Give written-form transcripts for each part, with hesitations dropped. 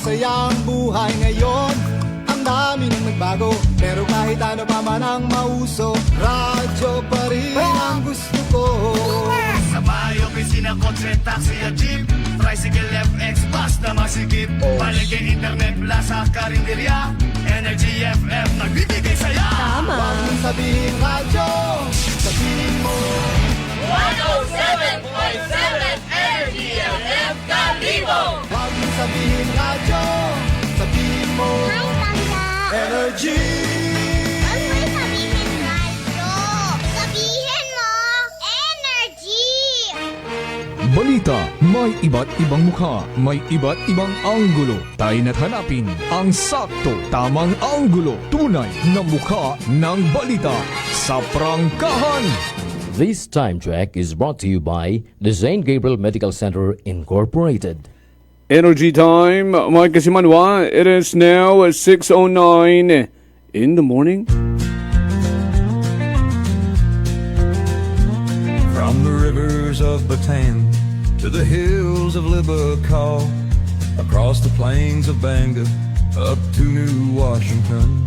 masaya ang buhay ngayon. Ang dami nang nagbago, pero kahit ano pa man ang mauso, radyo pa rin ang gusto ko. Sa bahay, opisina, kotse, taxi at jeep, tricycle, FX, bus na masikip, paligay, internet, plaza, karinderya, Energy FM, nagbibigay saya. Tama. Huwag mong sabihin radyo, sabihin mo 107.7 Energy FM Kalibo. Huwag mong sabihin radyo, sabihin mo Hi, Tanda. Energy. Huwag mo sabihin radyo. Sabihin mo, energy. Balita, may iba't ibang mukha, may iba't ibang anggulo. Tayo na't hanapin ang sakto, tamang anggulo, tunay na mukha ng balita sa prangkahan. This time check is brought to you by the St. Gabriel Medical Center Incorporated. Energy time, Mike Kasimanwa. It is now 6:09 in the morning. From the rivers of Bataan to the hills of Liverpool, across the plains of Bangor, up to New Washington,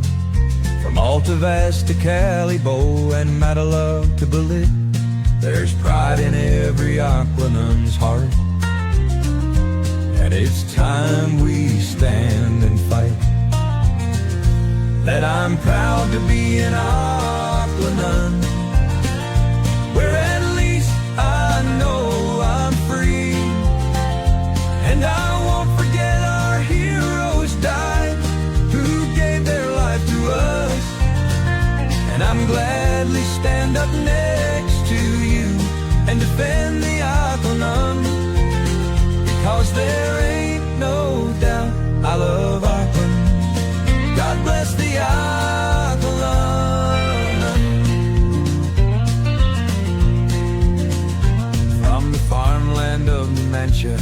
from Alta Vista to Calibo and Matalog to Balit, there's pride in every Aquanun's heart. And it's time we stand and fight. That I'm proud to be an Aquanun, where at least I know I'm free. And I won't forget our heroes died, who gave their life to us. And I'm gladly stand up next to you and defend the Aquanun, because there ain't no doubt I love Aquanun. God bless the Aquanun. From the farmland of Numantia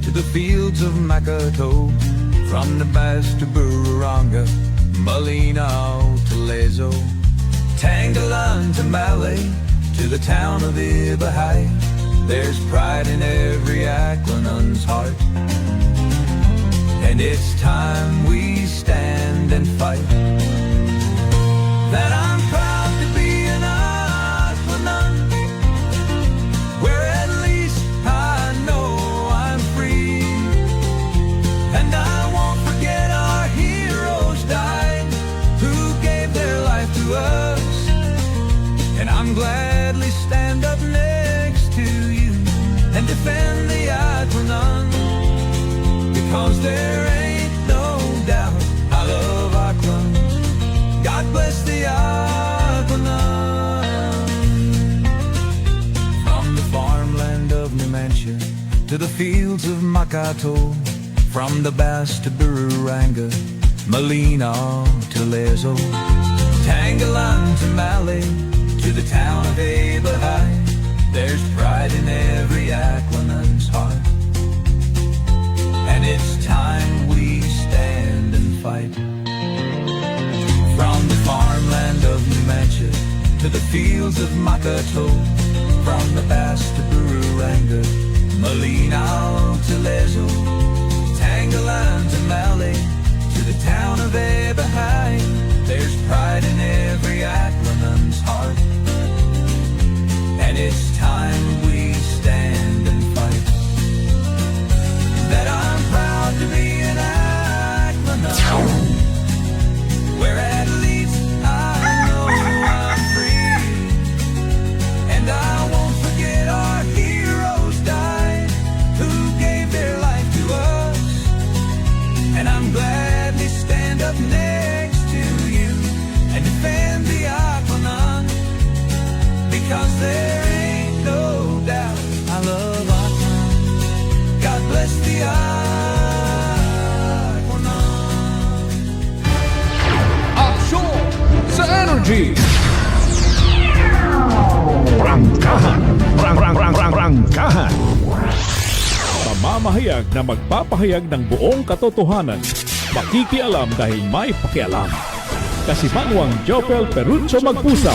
to the fields of Makato, from the Bass to Bururanga, Malinaw to Lezo, Tangalan to Malay, to the town of Ibahai, there's pride in every Aquanun's heart. And it's time we stand and fight. That I'm proud to be an Aquanun, where at least I know I'm free. And I won't forget our heroes died, who gave their life to us. And I'm gladly stand up next to you and defend the Aquanun, because there ain't no doubt I love Aquanun. God bless the Aquanun. From the farmland of Numantia to the fields of Makato, from the Bass to Bururanga, Malinaw to Lezo, Tangalan to Malay, to the town of Ibahai, there's pride in every Aquanun's heart. And it's time we stand and fight. From the farmland of Numantia to the fields of Makato, from the Bass to Bururanga, Malinaw to Lezo, Tangalan to Malay, to the town of Ibahai, there's pride in every Aquanun's heart. And it's time we stand and fight. That I'm proud to be an Aquanun, where at least I know I'm free. And I won't forget our heroes died, who gave their life to us. And I'm gladly stand up next to you and defend the Aquanun, because there ain't no doubt I love Aquanun. God bless the Aquanun. Aksyon sa Energy! Prangkahan! Prangkahan! Pamamahayag na magpapahayag ng buong katotohanan. Makikialam dahil may pakialam. Kasimanwang Jopel Perucho Magpusaw.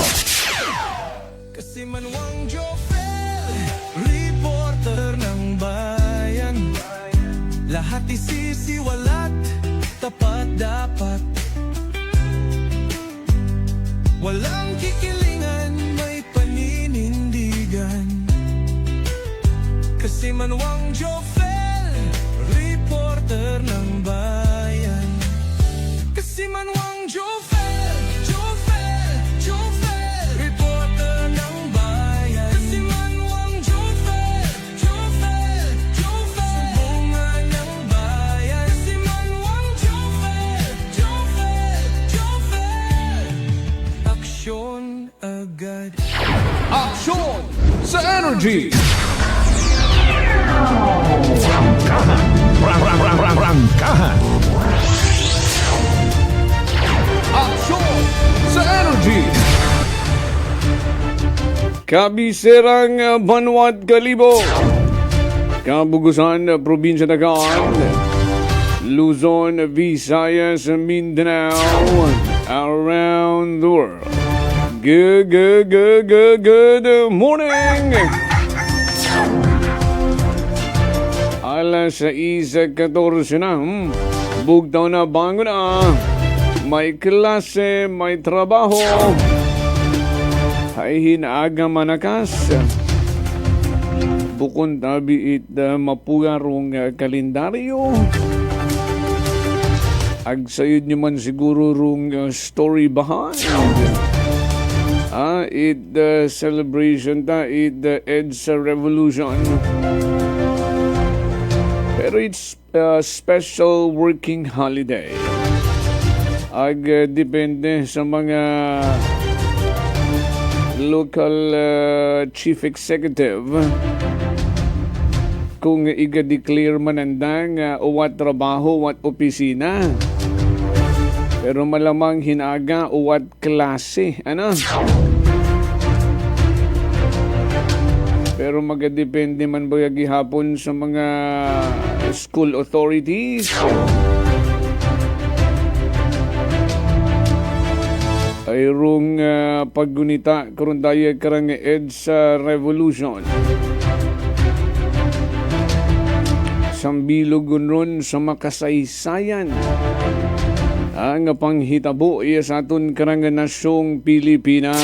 Kasimanwang Jopel, reporter ng bayan. Lahat isisiwalat dapat. Walang kikilingan, may paninindigan. Kasi Manuang Jofel, reporter ng bayan. Kasi Manuang Jofel, reporter ng bayan. Kasi Manuang Jofel, sumbungan ng bayan. Kasi Manuang Jofel, aksyon agad. Aksyon sa Energy! Rangkahan. Aksyon sa Energy! Kabiserang Banwat Kalibo, Kabugusan, Probinsya Nagaan, Luzon, Visayas, Mindanao, around the world. Good morning! Alas 6:14 na, bugtaw na, bango na. May klase, may trabaho. Ay hinaaga manakas. Bukon tabi it mapugarong kalendaryo. Agsayod nyo man siguro rong story behind. It celebration ta, it EDSA revolution. Pero it's a special working holiday. Depende sa mga local chief executive kung iga-declare manandang uwat trabaho, uwat opisina. Pero malamang hinaga uwat klase. Ano? Pero magadepende man ba gihapon sa mga school authorities. Ay rong paggunita karon tayo karang EDSA revolution. Sambilog ron sa makasaysayan. Ang panghitabo iya sa aton karang nasyong Pilipinas.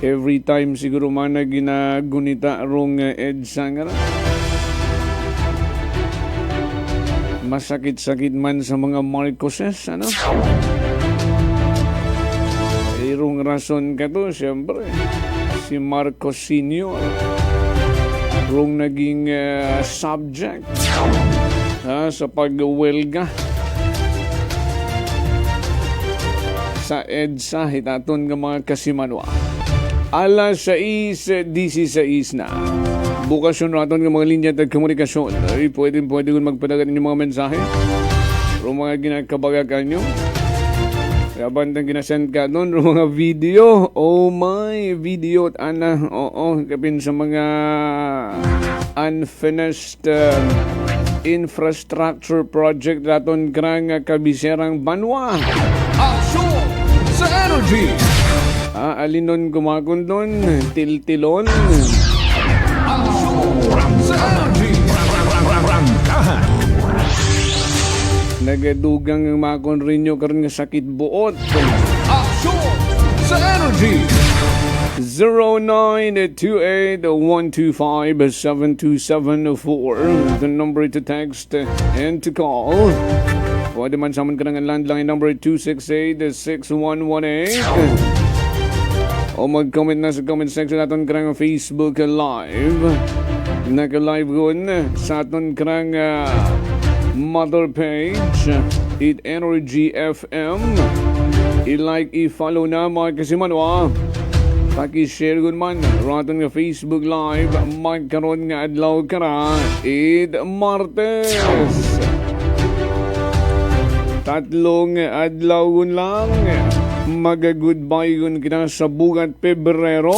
Every time siguro man na ginagunita rong EDSA nga masakit-sakit man sa mga Marcoses, ano? Irong rason ka to, siyempre. Si Marcos Sr. Rong naging subject sa pag-welga sa EDSA, hitaton ng mga kasimanwa. Alas 6:16 na. Bukas yun natin ng mga linya at komunikasyon. Ay, pwede kong magpadagan inyong mga mensahe. Pero mga ginakabagagan nyo. Kaya bandang ginasend ka doon. Pero mga video. Oh my, video at ana. Oo, kapin sa mga unfinished infrastructure project natin karang Kabiserang Banwa. Aksyon sa Energy! Alinon gumagon doon. Tiltilon. Sa Energy! Rangkahan. Nagadugang ang makon rin nyo karon nga sakit buot. Aksyon sa Energy! 0928-125-7274. The number to text and to call. Pwede man saman ka ng landline number 268-6118. O mag-comment na sa comment section natin karang Facebook Live. Naka-live gun sa aton karang mother page, It Energy FM. I-like, i-follow na mga kasimanwa. Paki-share gun man raton nga Facebook Live. Magkaroon nga adlaw kara It Martes. Tatlong adlaw gun lang. Maga-goodbye gun kita sa bugat Pebrero.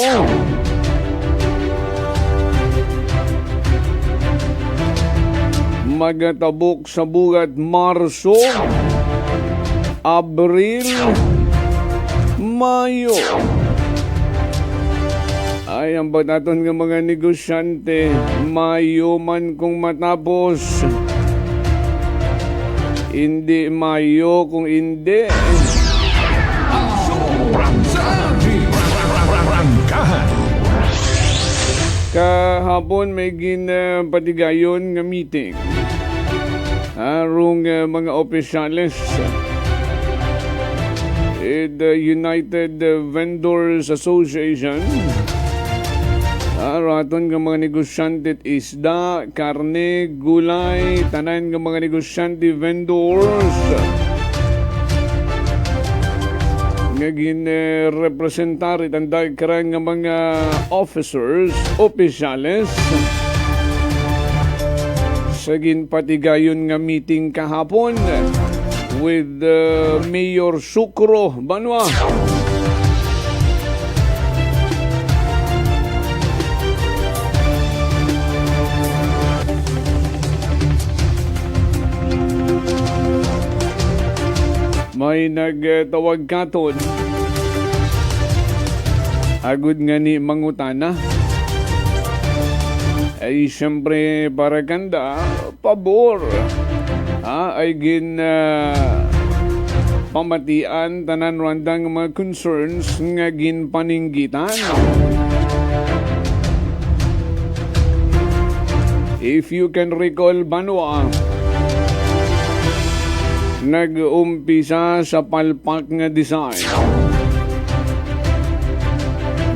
Magatabok sa bugat Marso, Abril, Mayo. Ay, ang bataton ng mga negosyante, mayo man kung matapos. Hindi mayo kung hindi. Kahapon may ginapatigayon nga meeting. Arong mga opisyales the United Vendors Association. Raton ng mga negosyante isda, karne, gulay, tanan ng mga negosyante vendors. Ngagin representar itanday karang ng mga officers, opisyales. Sagin patigayon nga meeting kahapon with Mayor Sucro Banwa. May nagtawag katon. Agud nga ni mangutana. Ay siyempre para kanda, pabor. Ay pamatian tanan randang mga concerns nga ginpaninggitan. If you can recall, Banwa, nag-umpisa sa palpak nga design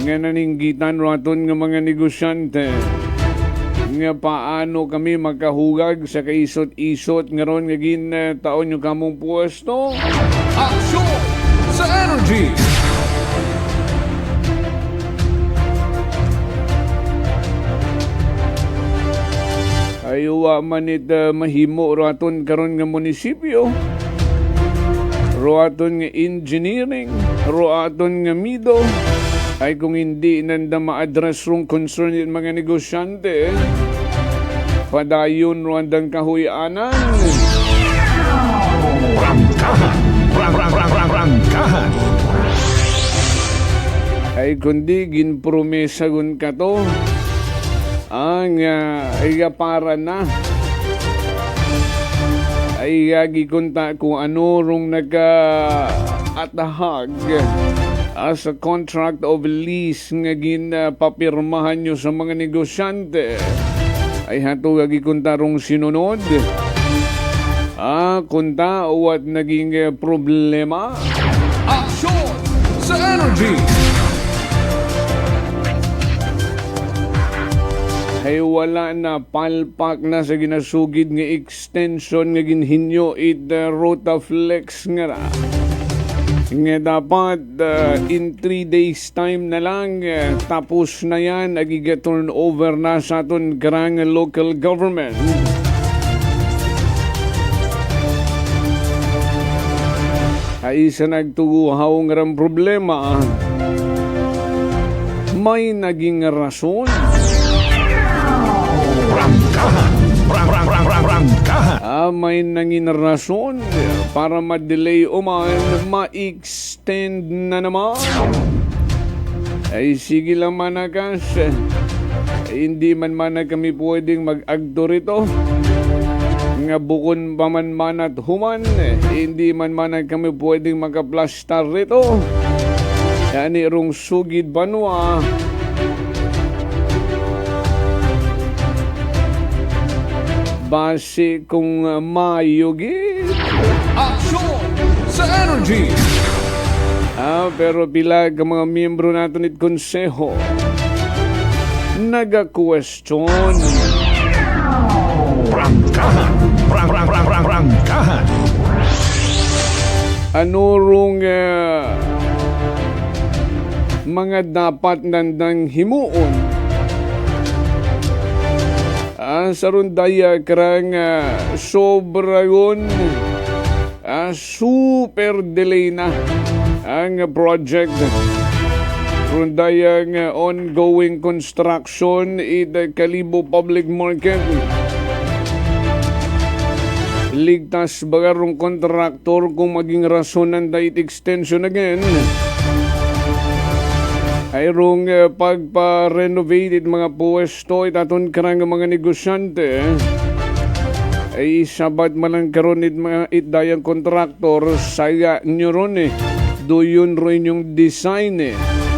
nga naninggitan raton nga mga negosyante nga paano kami makahugag sa kaisot-isot nga ron nga taon yung kamong puesto. Aksyon sa energy! Ayuwa manit mahimo raton karon nga munisipyo. Roaton nga engineering, roaton nga mido. Ay kung hindi nanda ma-address rong concern yung mga negosyante, padayon randang kahuyanan. Rangkahan! Ay kundi ginpromesa gun ka to, ang para na. Ay gikunta kung ano rong nag-atahag as a contract of lease nga ginapapirmahan nyo sa mga negosyante. Ay hato gikunta rong sinunod. Kunta what naging problema. Aksyon sa energy! Ay wala na, palpak na sa ginasugid nga extension nga ginhinyo Rotaflex nga ra. Nga dapat in 3 days time na lang tapos na yan, agiga-turn over na sa aton karang local government. Ay sa nagtuguhaw nga ram problema, may naging rason. Rangkahan! May nangin rason para ma-delay o ma-extend na naman. Ay sige lang manakas. Hindi man kami pwedeng mag-agto rito. Nga bukon pa man at human. Hindi man kami pwedeng magka-plastar rito. Yan irong sugid Banwa. Base kung mayugit. Aksyon sa energy! Pero pila ka mga miyembro natin it konseho naga-question. Rangkahan! Rangkahan! Ano rong mga dapat nandang himuon sa rundaya karang sobra yun, super delay na ang project. Rundayang ongoing construction Kalibo Public Market. Ligtas bagarong kontraktor kung maging rason ng date extension again. ay rong pagpa-renovated mga puwesto itaton karang mga negosyante ay sabat malang karon it mga itdayang kontraktor saya nyo ron doyon ron yung design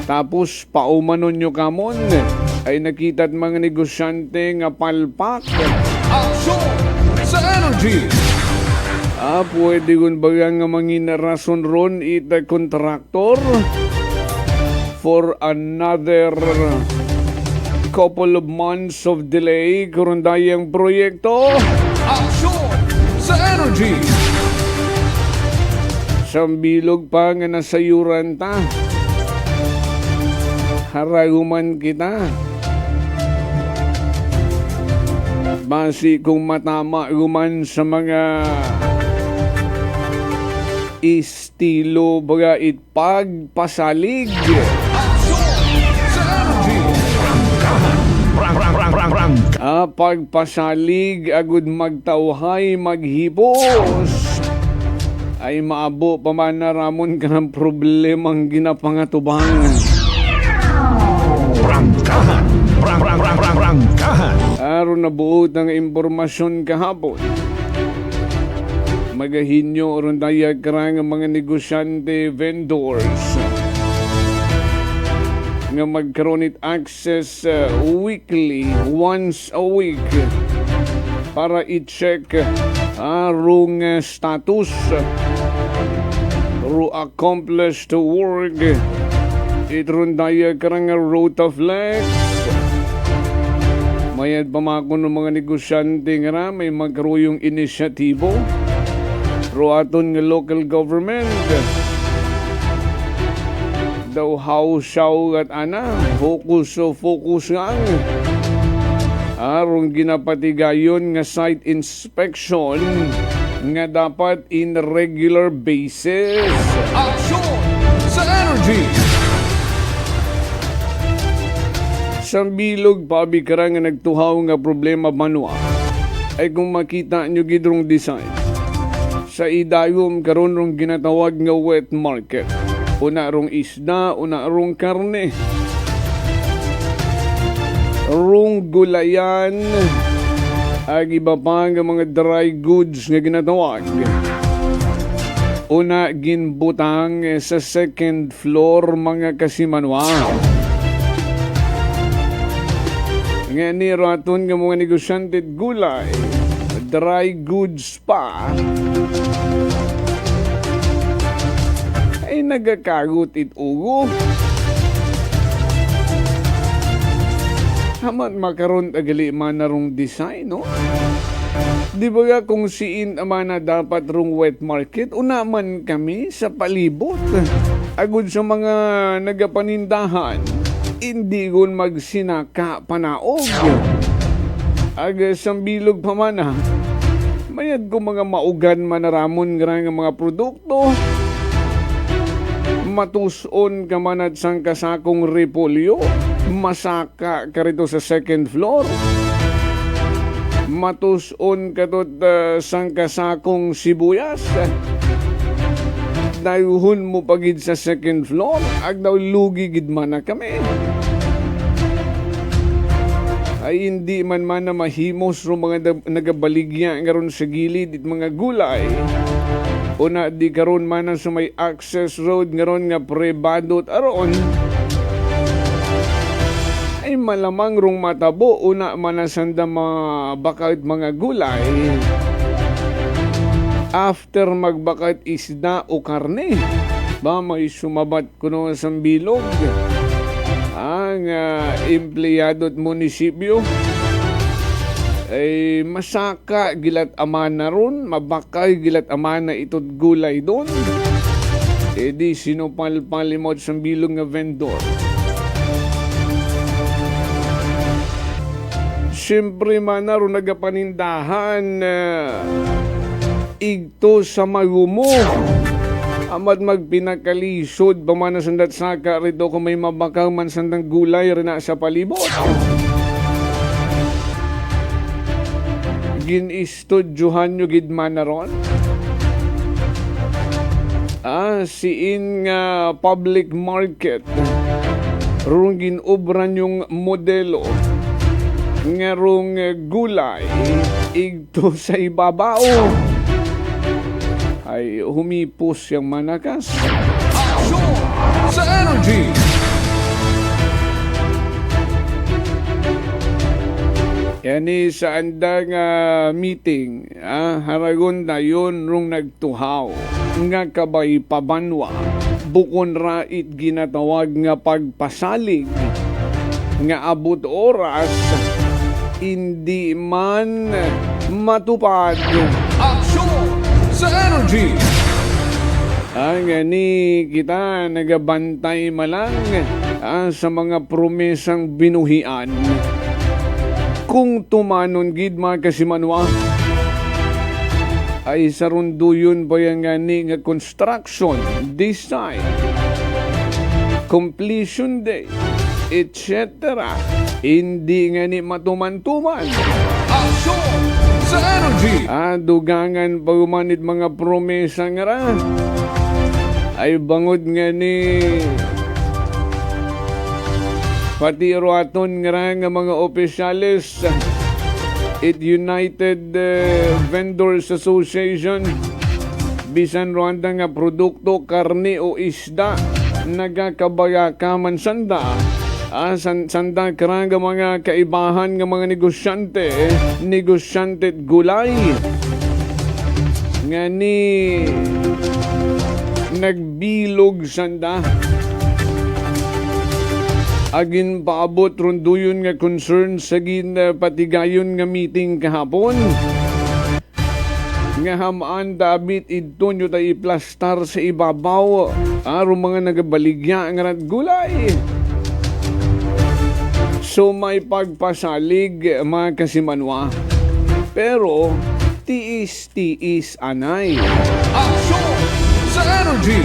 tapos paumanon nyo kamon ay nakita't mga negosyante nga palpak Aksyon sa energy. pwede kun baga nga mangina rason ron ita kontraktor for another couple of months of delay karon dayang proyekto Aksyon sa energy. sambilog pa nga nasayuran ta haraguman kita basi kung matama guman sa mga estilo baga pagpasalig pagpasalig agud magtawhay maghipos ay maabo pa man na ramon ka ng problemang ginapangatubangan. Aron na buot ng impormasyon kahapon. Magahinyo ron dayag karang mga negosyante vendors nga magkaroon it access weekly, once a week para i-check arong status ro accomplished work itron daya karang rota flex mayad pa mako ng mga negosyante nga may magkaruyong inisyatibo ro aton nga local government daw hausaw at ana focus nga arong ginapatigayon nga site inspection nga dapat in regular basis. Aksyon sa energy. Sambilog pabikara nga nagtuhaw nga problema banwa ay kung makita nyo gidrong design sa idayom karon rong ginatawag nga wet market. Una rong isda, una rong karne, rong gulayan, ag iba pa nga mga dry goods nga ginatawag. Una ginbutang sa second floor mga kasimanwa. Nga ni raton nga mga negosyante gulay, dry goods pa. Ay nagakagot itugo. Haman makaroon tagali man na rong design, no? Di ba nga kung siin ama na dapat rong wet market, unaman kami sa palibot. Agud sa mga nagapanindahan, hindi gun magsinaka panaog. Aga sambilog pa man ha. Mayad ko mga maugan manaramon nga mga produkto. Matuson ka man at sang kasakong repolyo, masaka ka rito sa second floor. Matuson ka tot sang kasakong sibuyas. Dayuhon mo pagid sa second floor, ag daw lugi gid man na kami. Ay hindi man na mahimos ro mga nagabaligya ngaron sa gilid it mga gulay. Una di karon man sa may access road ngaron nga prebadot aron ay malamang rong matabo una man sanda mga bakit mga gulay after magbakat isda o karne ba may sumabat kuno sa bilog ang empleyado at munisipyo ay masaka gilat amana ron, mabakay gilat amana itod gulay doon. E di sinupal-palimot sa bilog nga vendor. Siyempre man na ron nagapanindahan igto sa magumo. Amad magpinakalisod pa man na sandat saka rito kung may mabakaw man sandang gulay rin na sa palibot. Gin-istudyohan nyo gidman na ron? Siin nga public market. rong ginobran yung modelo nga rong gulay igto sa ibabaw ay humipos yung manakas. Aksyon sa energy. Yan sa andang meeting, haragon na yun rong nagtuhaw nga kabay pabanwa bukon rait ginatawag nga pagpasalig nga abot oras hindi man matupad. Aksyon sa energy. Ang ni kita nagabantay malang sa mga promesang binuhian. Kung tumanon gid mga kasimanwa ay sarunduyon ba yung nga construction, design, completion date, etc. Hindi nga ni matuman-tuman. Aksyon sa energy. Dugangan pa umanit mga promesa nga ra ay bangod nga ni pati roaton nga mga opisyales it United Vendors Association bisan Rwanda nga produkto, karne o isda nagakabaya kaman sanda sanda karanga mga kaibahan nga mga negosyante gulay nga ni nagbilog sanda agin paabot runduyon nga concern sa patigayon nga meeting kahapon nga hamaan dabit idto nyo tayo iplastar sa ibabaw aron mga nagabaligya nga gulay. So may pagpasalig mga kasimanwa pero tiis anay. Aksyon sa energy.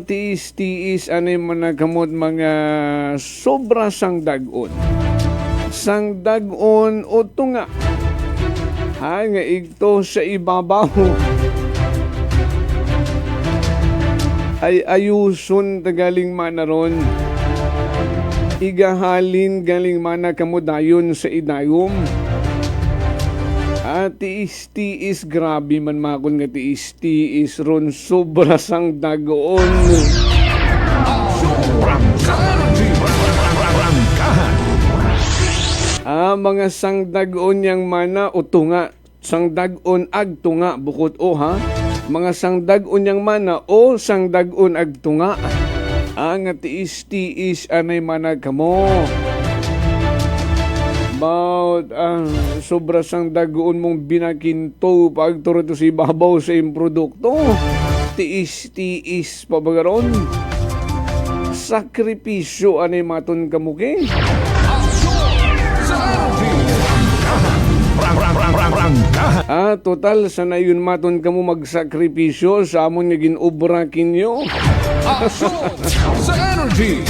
Tiis anay managamot mga sobra sang dagon. Sang dagon o tunga. Nga igto sa ibabaw. Ay ayuson tagaling manaron. Igahalin galing mana kamudayon sa idayom. Tiis grabe man makon nga tiis ron sobra sang dagoon. Mga sang dagoon yang mana o tunga. Sang dagon ag tunga bukod o ha. Mga sang dagon yang mana o sang dagon ag tunga. Ang tiis anay mana kamo. About sobra sang dagoon mong binakinto pagturo to si babaw sa iyong produkto. Tiis pa bagaron. Sakripisyo anay maton kamuki. Total sana yun maton kamo magsakripisyo sa amon nga ginobra kinyo. Aksyon sa energy.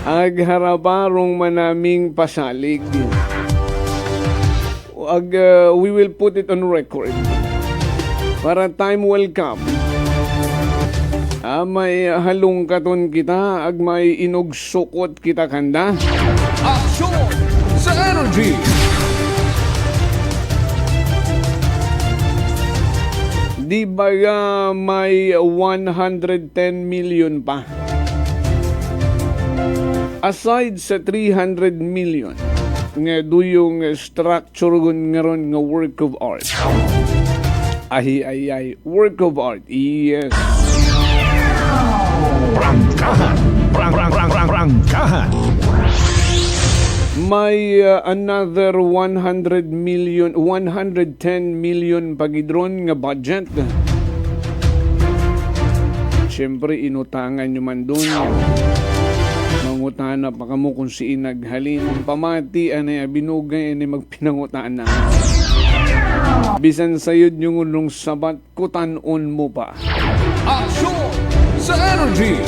Agharaparong manaming pasalig. We will put it on record. Para time will come. May halong katon kita, may inugsukot kita kanda. Aksyon sa energy. Di ba may 110 million pa? Aside sa 300 million nga duyong structure nga ron nga work of art. Ay, work of art. Yes. Prangkahan. Prangkahan. May another 110 million pagidron nga budget. Siyempre, inutangan nyo man doon. Mangutana pa kamo kung si naghalin. Pamati, anay, binugay, anay, magpinangutana. Bisan sayod yung unong sabat, kutanon mo pa. Aksyon sa energy.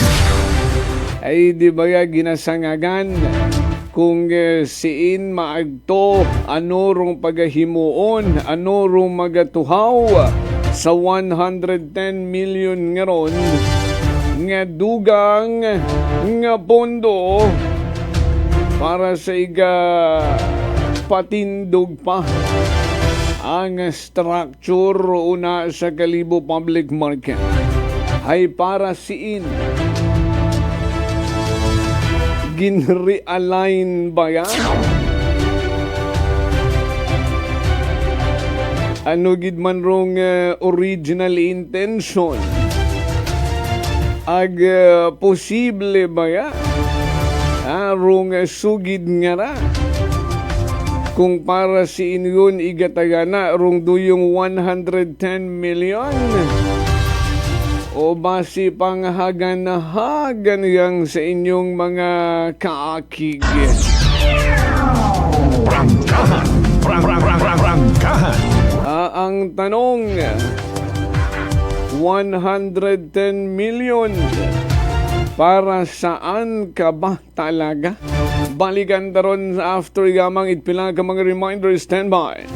Ay, di ba ginasangagan? Kung siin maagto, ano rong pagahimuon, ano rong magatuhaw sa 110 million nga ron nga dugang nga pondo para sa patindog pa ang structure una sa Kalibo Public Market ay para siin ginrealign ba yan? Ano gid man rong original intention? Ag posible ba yan? Rong sugid nga ra? Kung para si inyon igatagana rong duyong 110 million o basi panghagan-hagan yang sa inyong mga kaakig. Prangkahan. Ang tanong, 110 million para saan ka ba talaga? Balikan taron after gamang itpilang ka mga reminders. Standby.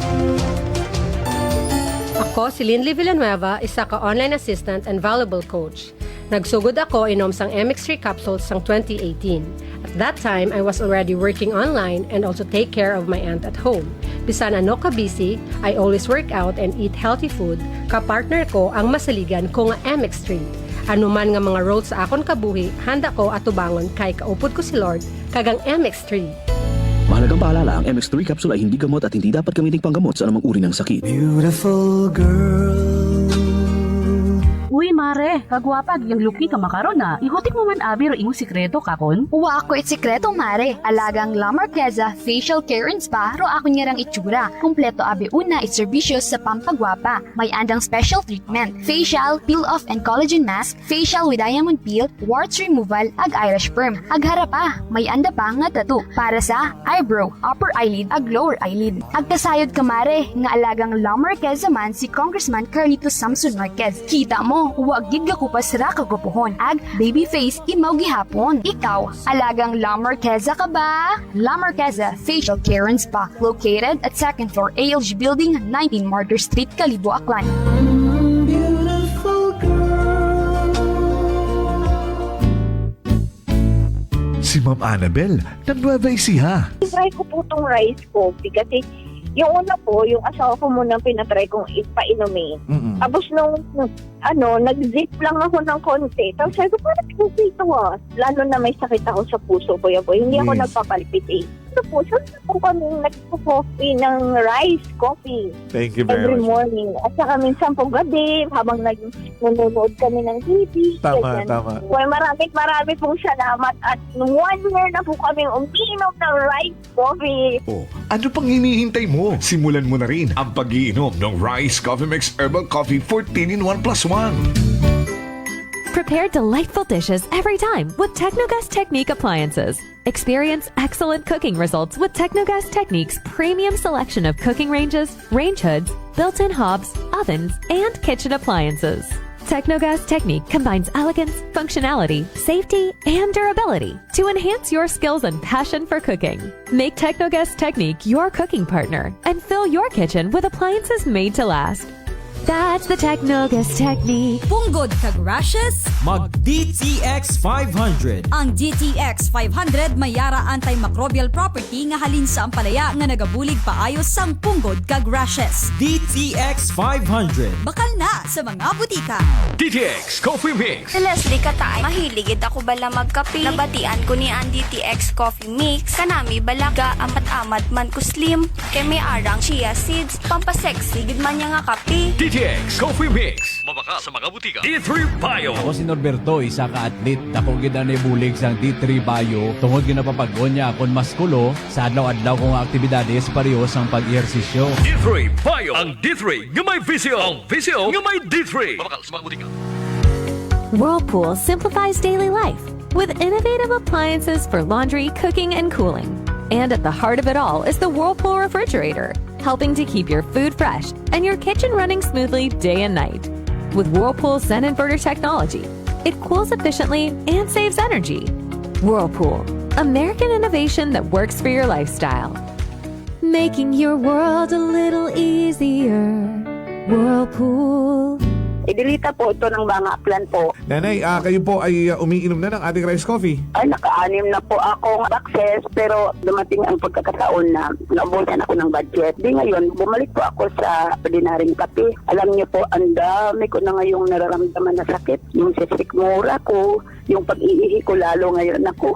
Ako si Linley Villanueva, isa ka online assistant and valuable coach. Nagsugod ako inom sang MX3 capsules sang 2018. At that time, I was already working online and also take care of my aunt at home. Bisan ano ka busy, I always work out and eat healthy food. Kapartner ko ang masaligan ko nga MX3. Ano man nga mga roles sa akon kabuhi, handa ko atubangon kay kaupod ko si Lord kagang MX3. Mahalagang paalala, ang MX3 capsule ay hindi gamot at hindi dapat gamitin panggamot sa anumang uri ng sakit. Beautiful girl. Uy, mare, kagwapag, yung luki ka makaron na. Igutik mo man abi ro imong sikreto kakon. Uwa ako sikreto, mare. Alagang La Marqueza Facial Care and Spa ro ako niyarang itsura. Kompleto abi una itserbisyo sa pampagwapa. May andang special treatment. Facial, peel-off and collagen mask, facial with diamond peel, warts removal, ag eyelash perm. Ag harapa, may anda pa nga tattoo para sa eyebrow, upper eyelid, ag lower eyelid. Ag kasayod ka, mare, nga alagang La Marqueza man si Congressman Carlito Samson Marquez. Kita mo, huwag gid ko pa sira kagupuhon. Ag baby face imaw gihapon. Ikaw, alagang La Marqueza ka ba? La Marqueza Facial Care and Spa, located at 2nd floor ALG Building, 19 Martyr Street, Kalibo, Aklan. Si Ma'am Annabel, nag-Nueva Ecija. Try ko po itong rice coffee kasi yung una po, yung asawa ko muna pinatry kong ipainumin. Tapos nung nag-zip lang ako ng konti. Tapos sabi ko, parang okay ito Lalo na may sakit ako sa puso ko. Hindi ako nagpapalpitate. Po, so po kami nagpo-coffee ng rice coffee. Thank you very every much. morning. At saka minsan po gabi, habang nanonood kami ng TV. Tama. Well, marami pong salamat. At 1 year na po kami umiinom ng rice coffee. Ano pang hinihintay mo? Simulan mo na rin ang pag-iinom ng Rice Coffee Mix Herbal Coffee 14-in-1+1. Prepare delightful dishes every time with Technogas Technique appliances. Experience excellent cooking results with Technogas Technique's premium selection of cooking ranges, range hoods, built-in hobs, ovens, and kitchen appliances. Technogas Technique combines elegance, functionality, safety, and durability to enhance your skills and passion for cooking. Make Technogas Technique your cooking partner and fill your kitchen with appliances made to last. That's the Technogas Technique. Punggod kag rashes? Mag DTX 500. Ang DTX 500 may yara antimicrobial property nga halin sa ampalaya nga nagabulig paayos sang punggod kag rashes. DTX 500. Bakal na sa mga butika. DTX Coffee Mix. Si Leslie Katay, mahiligid ako bala magkape. Nabatian ko ni ang DTX Coffee Mix. Kanami balaga amat-amat man ko slim. Kay may arang chia seeds. Pampasexy gid man niya nga kape. DTX Coffee Mix. Mabaka sa mga butika. D3 Bio. Ako si Norberto, isa ka atlet. Dako gid na bulig sang D3 Bio. Tungod gid napapag-on niya akon maskulo sa adlaw-adlaw kong aktibidades pareho sang pag-ehersisyo. D3 Bio. Ang D3 nga may visyo. Ang visyo nga may D3. Mabaka sa mga butika. Whirlpool simplifies daily life with innovative appliances for laundry, cooking, and cooling. And at the heart of it all is the Whirlpool refrigerator, helping to keep your food fresh and your kitchen running smoothly day and night. With Whirlpool Zen Inverter technology, it cools efficiently and saves energy. Whirlpool, American innovation that works for your lifestyle. Making your world a little easier. Whirlpool. Dilita po ito ng mga plan po. Nanay, kayo po ay umiinom na ng ating rice coffee. Ay, naka-anim na po akong access, pero dumating ang pagkakataon na naubusan ako ng budget. Di ngayon, bumalik po ako sa ordinaryong kape. Alam niyo po, ang dami ko na ngayong nararamdaman na sakit. Yung sisikmura ko, yung pag-iihi ko lalo ngayon ako.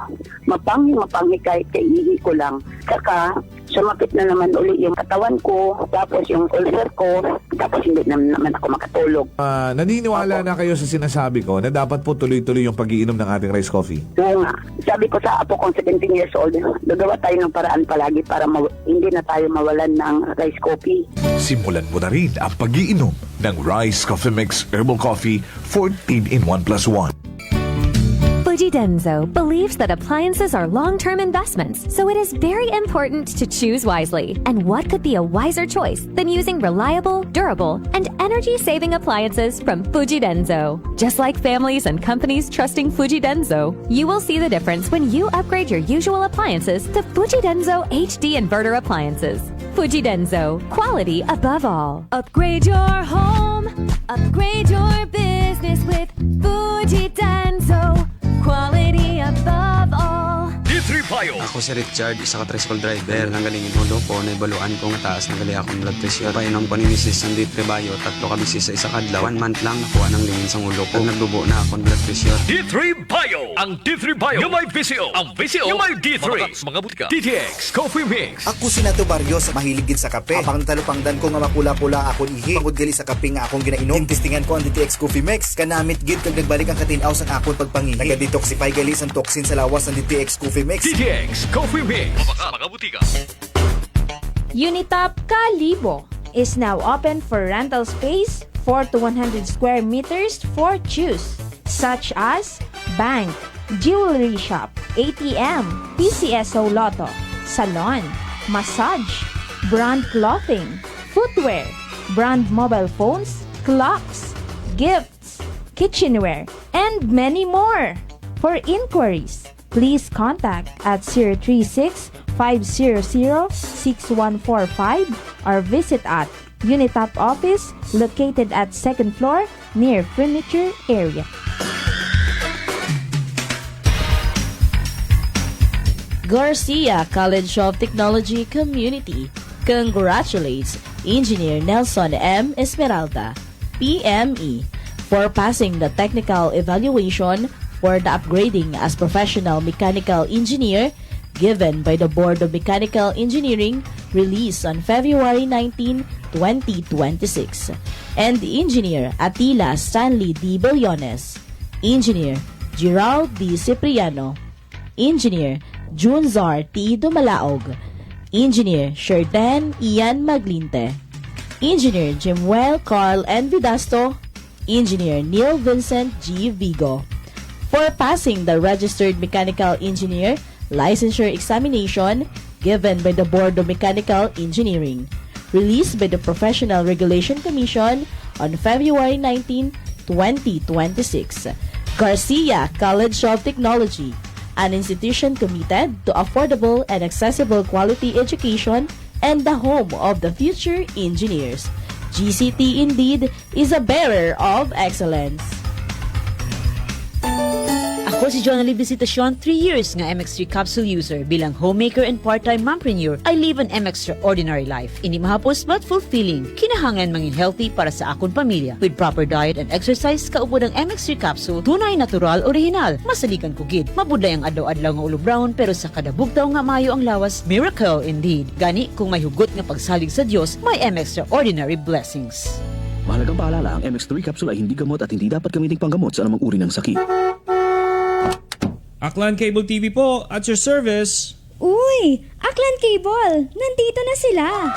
Mapanghi kahit kaiihi ko lang. Saka, sumakit na naman uli yung katawan ko, tapos yung ulcer ko, tapos hindi naman ako makatulog. Naniniwala na kayo sa sinasabi ko na dapat po tuloy-tuloy yung pag-iinom ng ating rice coffee? Oo nga. Sabi ko sa apo kong 17 years old, gagawa tayo ng paraan palagi para hindi na tayo mawalan ng rice coffee. Simulan mo na rin ang pag-iinom ng Rice Coffee Mix Herbal Coffee 14 in 1+1. Fuji Denso believes that appliances are long-term investments, so it is very important to choose wisely. And what could be a wiser choice than using reliable, durable, and energy-saving appliances from Fuji Denso? Just like families and companies trusting Fuji Denso, you will see the difference when you upgrade your usual appliances to Fuji Denso HD inverter appliances. Fuji Denso, quality above all. Upgrade your home, upgrade your business with Fuji Denso. Quality above all. D3 Bio. Ako si Richard, isa ka tricycle driver. Nanggaling ulo ko, naibaluan ko nga taas, nagali akong blood pressure. Painom ko ni Mrs. ng D3 Bio, 3 ka bisis sa isa kadlaw. 1 month lang nakuha ng lingin sa ulo ko. Nagdubo na akong blood pressure. D3 Bio. Ang D3 Bio yung may VCO. Ang VCO yung may D3. Mga butika. DTX Coffee Mix. Ako si Nato Barrios, mahiligid sa kape. Apang talupangdan ko nga mapula-pula akong ihi. Pagod gali sa kape nga akong ginainom. Tintistingan ko ang DTX Coffee Mix. Kanamit gid kag nagbalik ang katinaw sa akong pagpangihi. Nagadetoxify gali ang toxin sa lawas ng DTX Coffee Mix. DTX Coffee Mix. Mga butika. Unitop Kalibo is now open for rental space 4 to 100 square meters for choose, such as bank, jewelry shop, ATM, PCSO Lotto, salon, massage, brand clothing, footwear, brand mobile phones, clocks, gifts, kitchenware, and many more. For inquiries, please contact at 036-500-6145 or visit at Unitop office located at 2nd floor near furniture area. Garcia College of Technology Community congratulates Engineer Nelson M. Esmeralda, PME, for passing the technical evaluation for the upgrading as professional mechanical engineer given by the Board of Mechanical Engineering released on February 19, 2026. And Engineer Atila Stanley D. Billones, Engineer Gerald D. Cipriano, Engineer Junzar T. Dumalaog, Engineer Sherden Ian Maglinte, Engineer Jimuel Carl N. Vidasto, Engineer Neil Vincent G. Vigo, for passing the Registered Mechanical Engineer Licensure Examination given by the Board of Mechanical Engineering, released by the Professional Regulation Commission on February 19, 2026. Garcia College of Technology, an institution committed to affordable and accessible quality education and the home of the future engineers. GCT indeed is a bearer of excellence. Ako si Jonali Visitacion, 3 years nga MX3 capsule user. Bilang homemaker and part-time mompreneur, I live an extraordinary life. Hindi mahapos but fulfilling. Kinahangan mangin healthy para sa akong pamilya. With proper diet and exercise, kaupod ang MX3 capsule, tunay, natural, original. Masalikan ko gid. Mabudlay ang adlaw-adlaw nga ulo brown, pero sa kada bugtaw nga mayo ang lawas, miracle indeed. Gani, kung may hugot nga pagsalig sa Dios, may extraordinary blessings. Mahalagang paalala, ang MX3 capsule ay hindi gamot at hindi dapat gamiting panggamot sa anumang uri ng sakit. Aklan Cable TV po, at your service. Uy! Aklan Cable! Nandito na sila!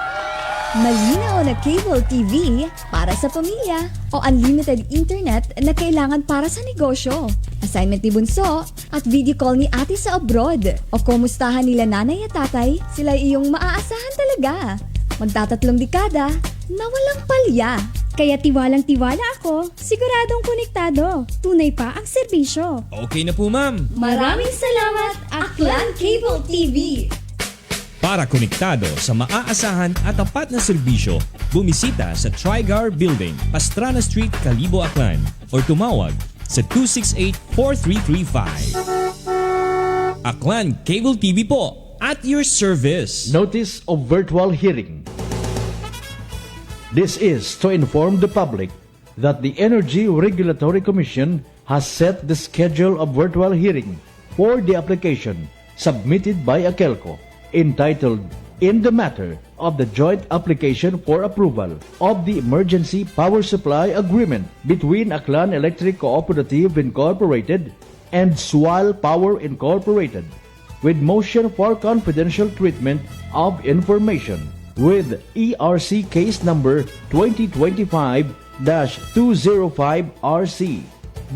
Malinaw na cable TV para sa pamilya o unlimited internet na kailangan para sa negosyo. Assignment ni Bunso at video call ni ate sa abroad. O kumustahan nila nanay at tatay, sila iyong maaasahan talaga. Magtatatlong dekada na walang palya. Kaya tiwalang-tiwala ako, siguradong konektado. Tunay pa ang serbisyo. Okay na po, ma'am. Maraming salamat, Aklan Cable TV! Para konektado sa maaasahan at tapat na serbisyo, bumisita sa Trigar Building, Pastrana Street, Calibo, Aklan o tumawag sa 268-4335. Aklan Cable TV po, at your service. Notice of virtual hearing. This is to inform the public that the Energy Regulatory Commission has set the schedule of virtual hearing for the application submitted by Akelco entitled In the Matter of the Joint Application for Approval of the Emergency Power Supply Agreement between Aklan Electric Cooperative Incorporated and Sual Power Incorporated, with motion for confidential treatment of information with ERC case number 2025-205RC.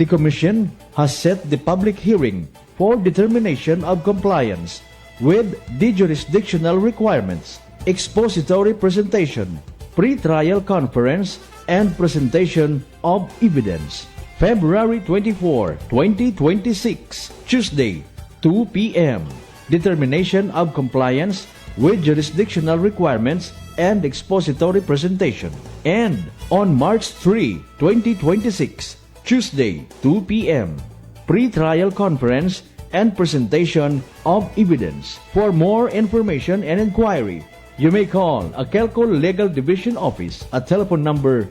The Commission has set the public hearing for determination of compliance with the jurisdictional requirements, expository presentation, pre-trial conference, and presentation of evidence. February 24, 2026, Tuesday, 2 p.m. Determination of compliance with jurisdictional requirements and expository presentation. And on March 3, 2026, Tuesday, 2 p.m. Pre-trial conference and presentation of evidence. For more information and inquiry, you may call Akelco Legal Division Office at telephone number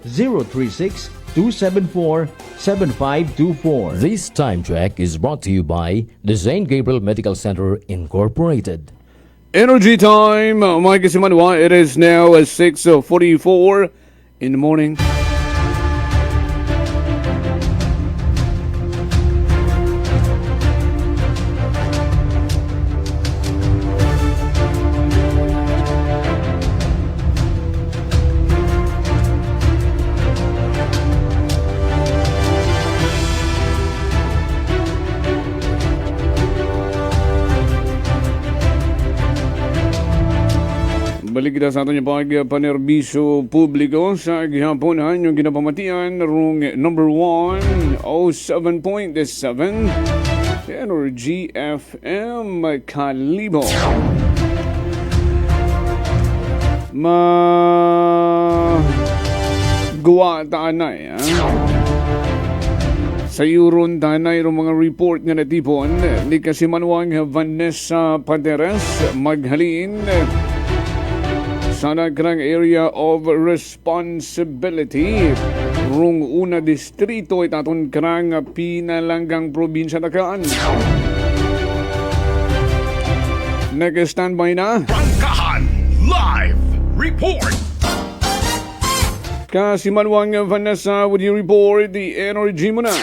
036-274-7524. This time check is brought to you by the St. Gabriel Medical Center Incorporated. Energy time, Mike Simanwa. It is now 6:44 in the morning. Balik kita sa ato niya panerbisyo publiko sa gihaponan yung ginapamatian rung number 1 07.7 Energy FM Calibo. Guwa tanay sa yuron tanay ng mga report nga natipon ni Kasimanwang Vanessa Paderes maghalin sa nagrang area of responsibility rung una distrito itaton karang pinalanggang probinsya takaan. Nag-standby na Bangkahan Live Report. Kasimanwang Vanessa, would you report the energy mo na?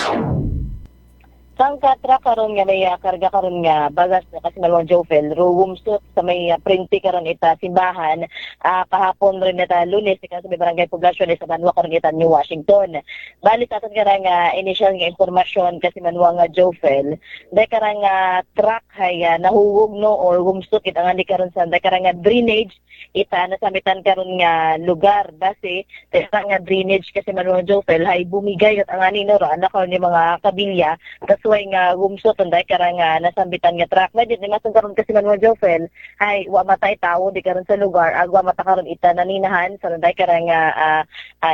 Sang katra karon nga may karga karon nga bagas na kasi malawang Jofel ruwumsot sa may printi karon ita simbahan kahapon rin nita Lunes sa may barangay poblasyon sa Banwa karon ita New Washington. Bali sa aton karang initial nga impormasyon kasi manwa nga Jofel day karang truck hay nahuwog no or wumsot ita nga di karon sa day karang drainage ita nasamitan karon nga lugar base sa nga drainage kasi manwa Jofel hay bumigay at ang ani no anak ni mga kabilya way nga gumsot unday karang nasambitan nga truck medyo di masun karon kasi man mo Jofel ay wa matay tao di karon sa lugar agwa mata karon ita naninahan sa unday karang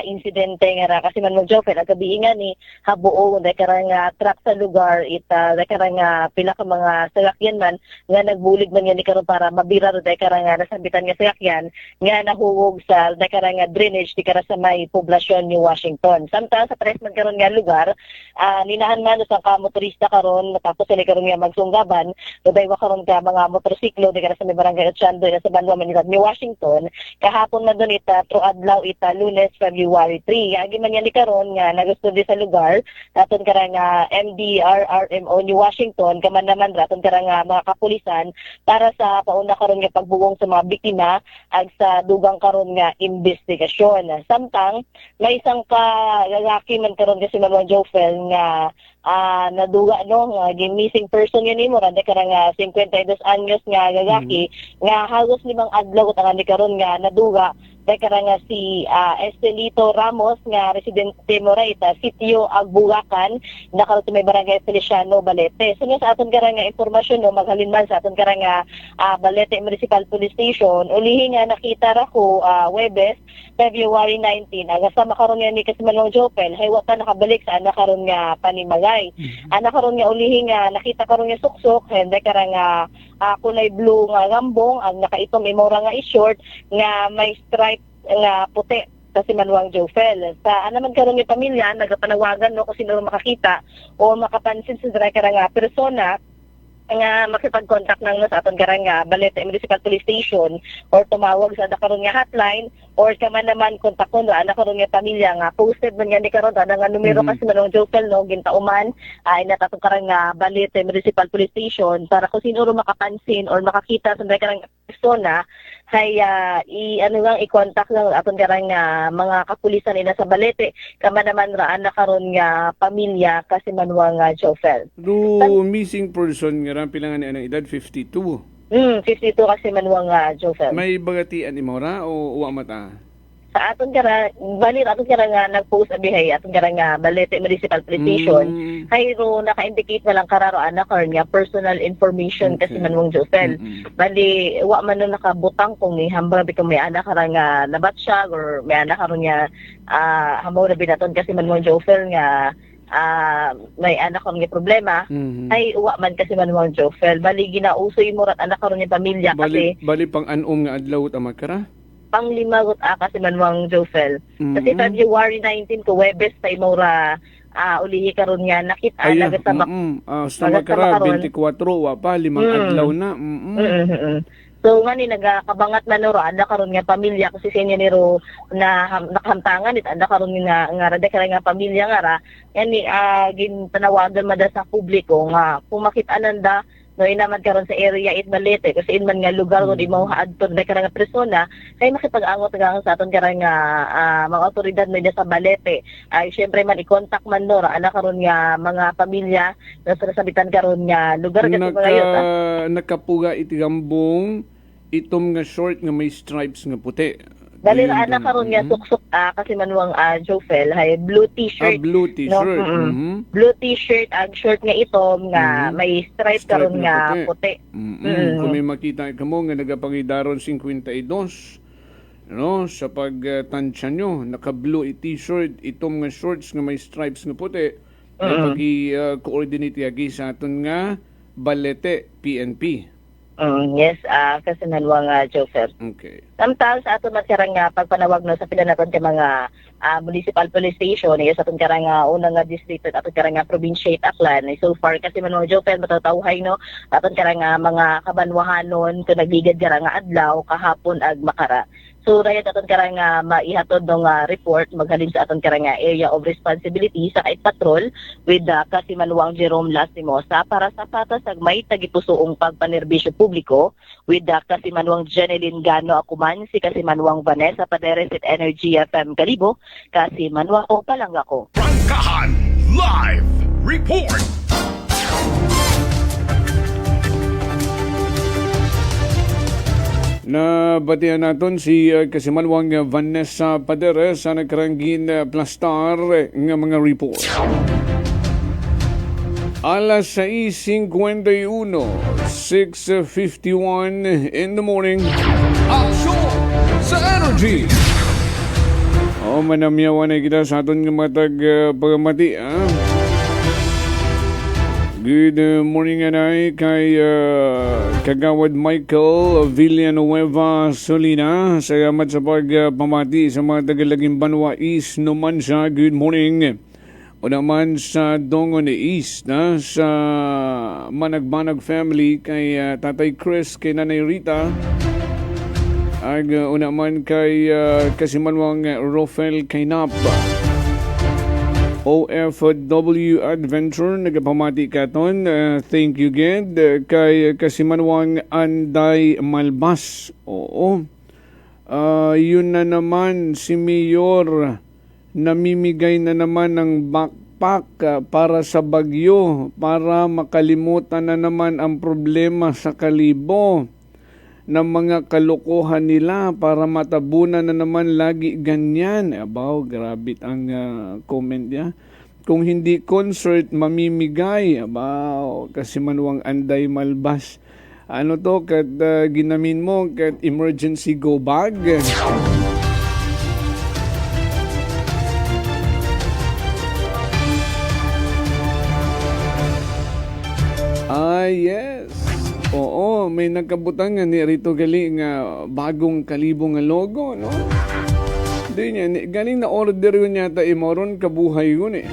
insidente nga kasi man mo Jofel agabi nga ni habuo unday karang truck sa lugar ita day karang pila ka mga sasakyan man nga nagbulig man ni karon para mabira unday karang nasambitan nga sasakyan nga nahuwog sa unday karang drainage di karon sa may poblasyon New Washington samtang sa tres man karon nga lugar ninahan man sa motorista karon tapos sila karon nga magsunggaban daywa karon ka mga motorsiklo di karon sa may barangay Ochando sa Banwa Manila ni Washington kahapon na doon ita tro adlaw ita Lunes February 3 agi man yan ni karon nga nagustudi sa lugar aton karang MDRRMO ni Washington kaman naman raton karang mga kapulisan para sa pauna karon nga pagbugong sa mga biktima ag sa dugang karon nga investigasyon samtang may isang ka lalaki man karon kasi Manuel Jofel nga naduga no missing person yan nimo randa karang 52 anyos nga lalaki nga halos 5 adlaw ta ni karon nga naduga Dekara nga si Estelito Ramos nga residente mo right, sitio Agbugakan, nakalto may barangay Feliciano, Balete. So sa aton kara nga informasyon no, maghalinman sa aton kara nga Balete Municipal Police Station, ulihi nga nakita ra ko Webes, February 19, aga sa makaron nga ni Kasimanwang Jopel, hay wa pa nakabalik sa anak karon nga Panimagay. Anak karon nga ulihi nga nakita karon nga suksok, hindi kara nga kulay blue nga gambong, ang nakaitom imora nga i-short nga may stripe nga puti kasi Manuang Jofel. Sa naman karon nga pamilya nagapanawagan no kung sino makakita o makapansin sa driver nga persona nga makipag-contact nang sa aton karang nga Balete Municipal Police Station or tumawag sa karon nga hotline or kaman naman kontakon na karon nga pamilya nga posted man nga ni karon nga numero kasi Manuang Jofel no gintauman ay natatong karang nga Balete Municipal Police Station para kung sino makapansin or makakita sa karang persona hay i-contact lang aton karang mga kapulisan ina sa Balete kama naman raan na karon nga pamilya kasi Manuang Jofel. Missing person nga ran pilangan ni anang edad 52. 52 kasi Manuang Jofel. May bagatian imora o uwa mata? Sa aton kara bali aton kara nga nag-post abihay aton kara nga Balete Municipal Police Station hayro naka-indicate na lang kararo anak karon nga personal information kasi Manuang Jofel. Bali wa man na nakabutang kung ni hambang bitaw may anak kara nga nabatsyag or may anak karon nga hambang na binaton kasi Manuang Jofel nga may anak karon nga problema ay uwa man kasi Manuang Jofel. Bali ginausoy mo rat anak karon nga pamilya kasi bali pang anom nga adlaw ta magkara panglimagot kasi Manuang Jofel. Kasi February 19 ko Webes sa imora ulihi karon nga nakita naga sa sa makara 24 wa pa 5 adlaw na. So nga ni nagakabangat man ro ada karon nga pamilya kasi sa inyo niro na nakahamtangan it ada karon nga rada kara nga pamilya nga ra yani gintanawagan mada sa publiko nga kung makita nanda no inaman karon sa area it Balete kasi inman nga lugar ko di mao haadto na kara nga persona kay makipag-angot nga sa aton kara nga mga otoridad medyo sa Balete ay syempre man i-contact man no ra ana karon nga mga pamilya na sabitan karon nga lugar kasi mga yun nakapuga iti gambong itom nga short nga may stripes nga puti. Dali ra ana karon nga suksok kasi Manuang Jofel hay blue t-shirt. Blue t-shirt. No? Blue t-shirt ag short nga itom nga may stripe karon nga puti. Kung may makita ka mo nga nagapangidaron 52 no sa pagtansya nyo naka-blue t-shirt itom nga shorts nga may stripes nga puti pag-coordinate yagi sa aton nga Balete PNP. Yes, kasi Manuang Jofel. Okay. Samtang sa aton matirang pagpanawag no sa pila naton kay mga municipal police station sa aton karang unang distrito at aton karang probinsya Aklan. So far kasi Manuang Jofel matatawhay no aton karang mga kabanwahanon kung nagligad karang adlaw kahapon ag makara. So rayat aton karang maihatod ng report maghalin sa aton karang area of responsibility sa kait patrol with kasi Manuang Jerome Lastimosa para sa patas ag may tagipusoong pagpanerbisyo publiko with kasi Manuang Jeneline Gano Akuman si kasi Manuang Vanessa Paderes at Energy FM Kalibo kasi Manuang o palang ako. Prangkahan Live Report. Nabatihan naton si Kasimanwang Vanessa Paderes sa nagkaranggin plastar nga mga report. Alas 6:51, 6:51 in the morning. Aksyon sa Energy! Manamyawan na kita sa aton nga matag pagamati. Good morning anay kay Kagawad Michael Villanueva Solina. Salamat sa pagpamati sa mga tagalaging Banwa East Numancia. Good morning. O naman sa Dongon East sa Managbanag family kay Tatay Chris kay Nanay Rita. Ag o naman kay Kasimanwang Rofel Kainap. OFW Adventure nagapamati katon. Thank you again kay Kasimanwang Anday Malbas. Oo. Yun na naman si Mayor namimigay na naman ng backpack para sa bagyo para makalimutan na naman ang problema sa Kalibo. ng mga kalokohan nila para matabunan na naman lagi ganyan. Abaw, grabe ang comment niya. Kung hindi concert, mamimigay. Abaw, kasi manuwang anday malbas. Ano to, kat ginamin mo, kat emergency go bag. Yes. Oo, may nagkabutang nga ni Rito Gali nga bagong Kalibo nga logo, no? Doon yan, galing na order yun yata imoron kabuhay yun eh.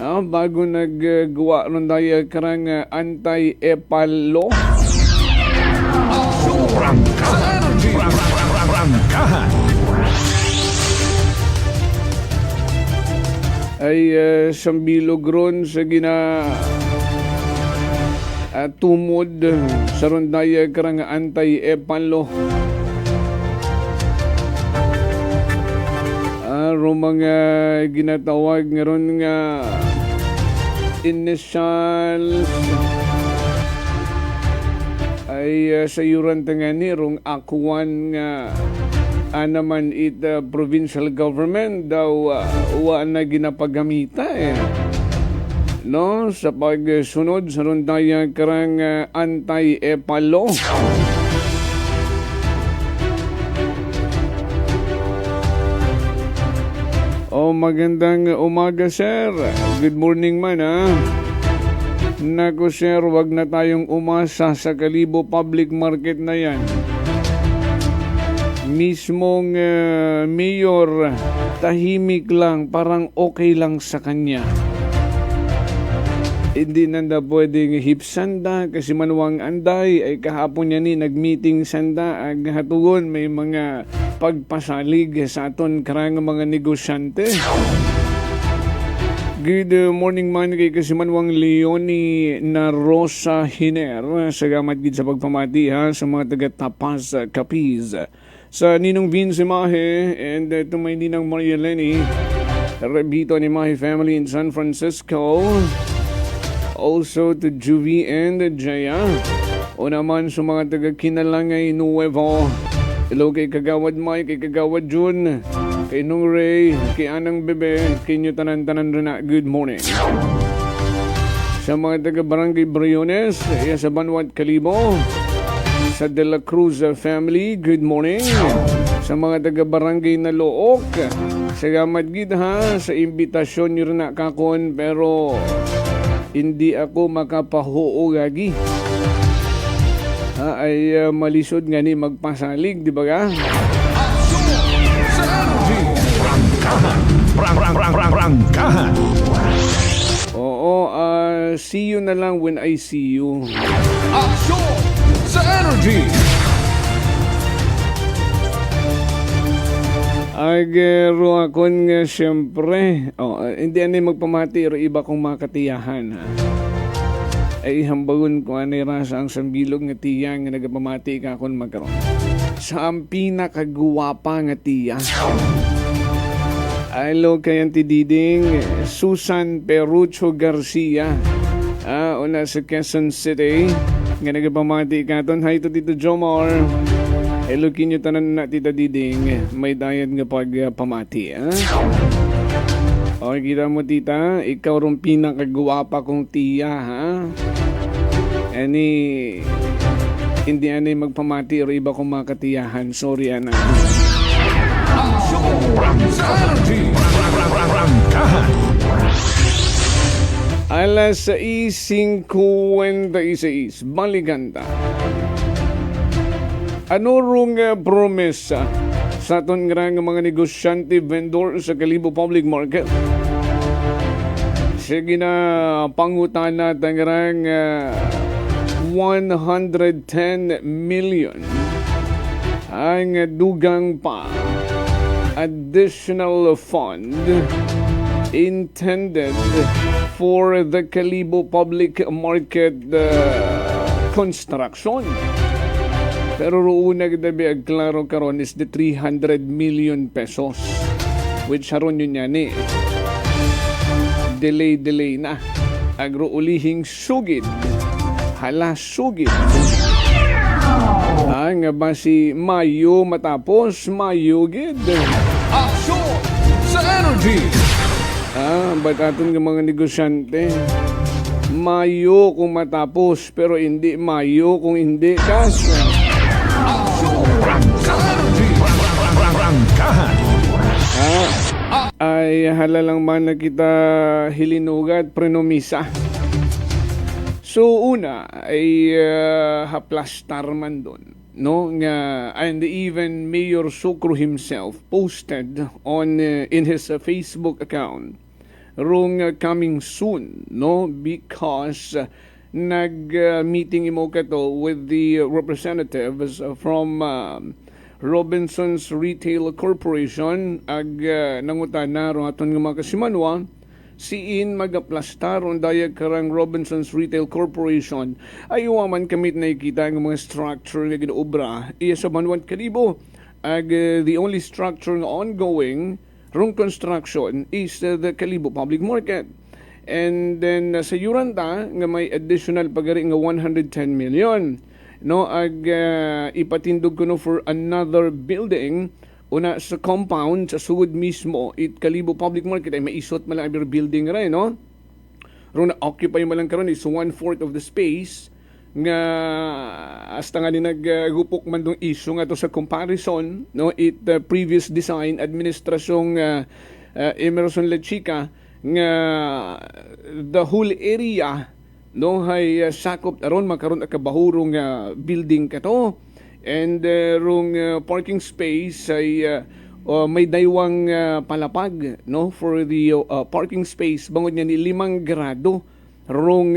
Bago naggawa ron daya karang anti-epalo. Ay sambilog ron sa tumod sa rondaya karang anti-epalo. Mga ginatawag nga ron nga initials ay sa yuran tangani rong akuan nga naman provincial government daw wa na ginapagamita no sa pagsunod sa rondaya karang anti-epalo. Magandang umaga, sir. Good morning man, ha. Naku, sir, wag na tayong umasa sa Kalibo Public Market na yan. Mismong mayor, tahimik lang, parang okay lang sa kanya. Hindi nanda pwedeng hipsanda kasi manuwang anday ay kahapon niya ni nag-meeting sanda ag hatugon may mga pagpasalig sa aton karang mga negosyante. Good morning man kay kasimanwang Leonie na Rosa Hiner. Salamat gid sa pagpamati ha sa mga taga-Tapas Capiz. Sa Ninong Vince Mahe and to may Ninang Maria Lenny Rebito ni Mahe family in San Francisco. Also to Juvie and Jaya. O naman sa mga taga-Kinalangay Nuevo. Hello kay Kagawad Mike, kay Kagawad Jun, kay Nung Ray, kay Anang Bebe, kay Nyo Tanan-Tanan rin na good morning. Sa mga taga-Barangay Briones, sa Banwat Kalibo, sa De La Cruz family, good morning. Sa mga taga-Barangay na Look, salamat gid ha sa imbitasyon nyo rin na kakon pero hindi ako makapahuo gagi. Ay malisod nga ni magpasalig, di ba ka? Rangkahan. Oo, see you na lang when I see you. Aksyon sa energy! Agero akon nga siyempre. Hindi anay magpamati ro iba kong makatiyahan ha. Ay hambagon ko anay rasa ang sambilog nga tiya nga nagapamati ka akon magkaroon. Sa ang pinakaguwapa nga tiya. Hello kay Auntie Diding, Susan Perucho Garcia. Una sa Quezon City. Nga nagapamati ka ton. Hi to Tito Jomar. Hello kinyo tanan na Tita Diding, may dayad nga pagpamati. Okay, kita mo tita, ikaw rin pinakagwapa kong tiya, ha? Hindi anay magpamati o iba kong makatiyahan. Sorry, ana. Alas 6:56, Baliganta. Ano rong promesa sa aton nga mga negosyante vendor sa Kalibo Public Market? Sige na pangutana tangrang 110 million ang dugang pa additional fund intended for the Kalibo Public Market construction. Pero roon nagdabi agklaro karon is the 300 million pesos. Which haron yun yan delay na. Agro ulihing sugid. Hala sugid. Nga ba si Mayo matapos Mayo gid. Aksyon sa energy. Ba't aton nga mga negosyante? Mayo kung matapos, pero hindi Mayo kung hindi cash. Sa energy. Prangkahan. Ay halalang man na kita hilinugat prenomisa. So una ay haplastar man doon. No, nga, and even Mayor Sucro himself posted on in his Facebook account rung coming soon, no, because nag-meeting imo kato with the representatives from Robinson's Retail Corporation ag nangutan na ron aton nga mga kasimanwa siin magaplastar on dayag karang Robinson's Retail Corporation ay uwaman kamit na ikita ng mga structure nga ginaobra iya sa Banwat Kalibo ag the only structure na ongoing rong construction is the Kalibo Public Market. And then sa Yuranta nga may additional pagari nga 110 million, no, ag ipatindog ko no for another building una sa compound sa sugod mismo it Kalibo Public Market ay maisot man lang ang building rin, no? Rung na-occupy man lang karon is 1/4 of the space nga hasta nga ni naggupok man dong issue nga to sa comparison, no, it previous design administrasyong Emerson Lechica nga the whole area, no, hay sakop aron makaron akabahurong building kato. And rung parking space ay may daywang palapag, no, for the parking space bangod niya ni 5 grado rung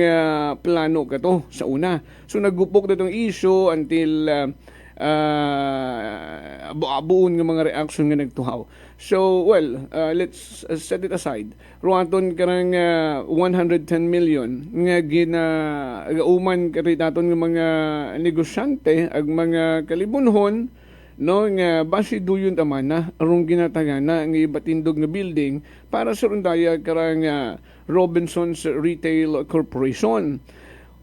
plano kato sa una. So naggupok na itong issue until abuon ng mga reaction nga nagtuhaw. So, well, let's set it aside. Ruaton karang 110 million nga ginauman karitaton ng mga negosyante ag mga kalibunhon, no, nga basi duyon taman na arong ginatagana nga ibatindog nga building para sa rundaya karang Robinson's Retail Corporation.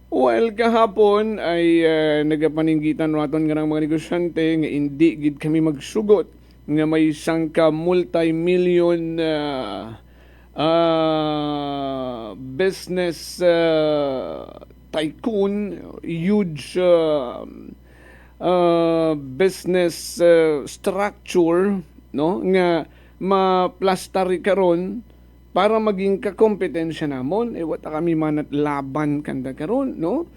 Well, kahapon ay nagapaninggitan naton nga mga negosyante nga hindi gid kami magsugot nga may sangka multi-million business tycoon, huge business structure, no, nga maplastari karon para maging kakompetensya namon wata kami manat laban kanda karon, no,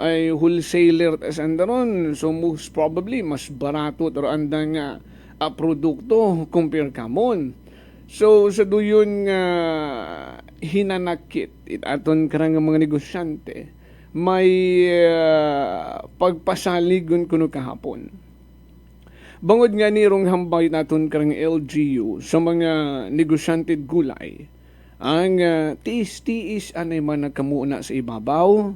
ay wholesaler as andaron, so most probably mas barato pero andang produkto compare kamon. So sa duyon nga hinanakit aton karang mga negosyante may pagpasaligon kuno kahapon. Bangod nga ni rong hambay naton karang LGU sa mga negosyante gulay ang tiis-tiis anay man nagkamuna sa ibabaw,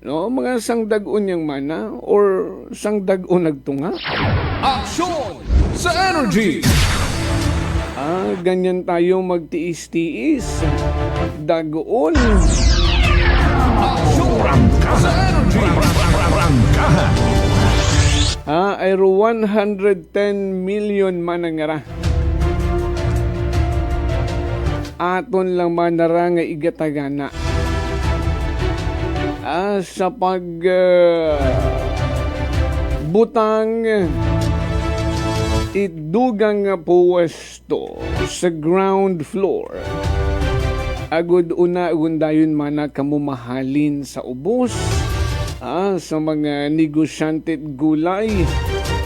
no, mga sangdag-on yang mana or sangdag-on nagtunga. Aksyon sa energy. Ganyan tayo magtiis-tiis. Dagoon. Aksyon sa energy. Prangkahan. Ay 110 million manangara. Aton lang manara nga igatagana. Sa pag butang idugang puwesto sa ground floor. Agud una gundayon man kamumahalin sa ubos sa mga negosyante gulay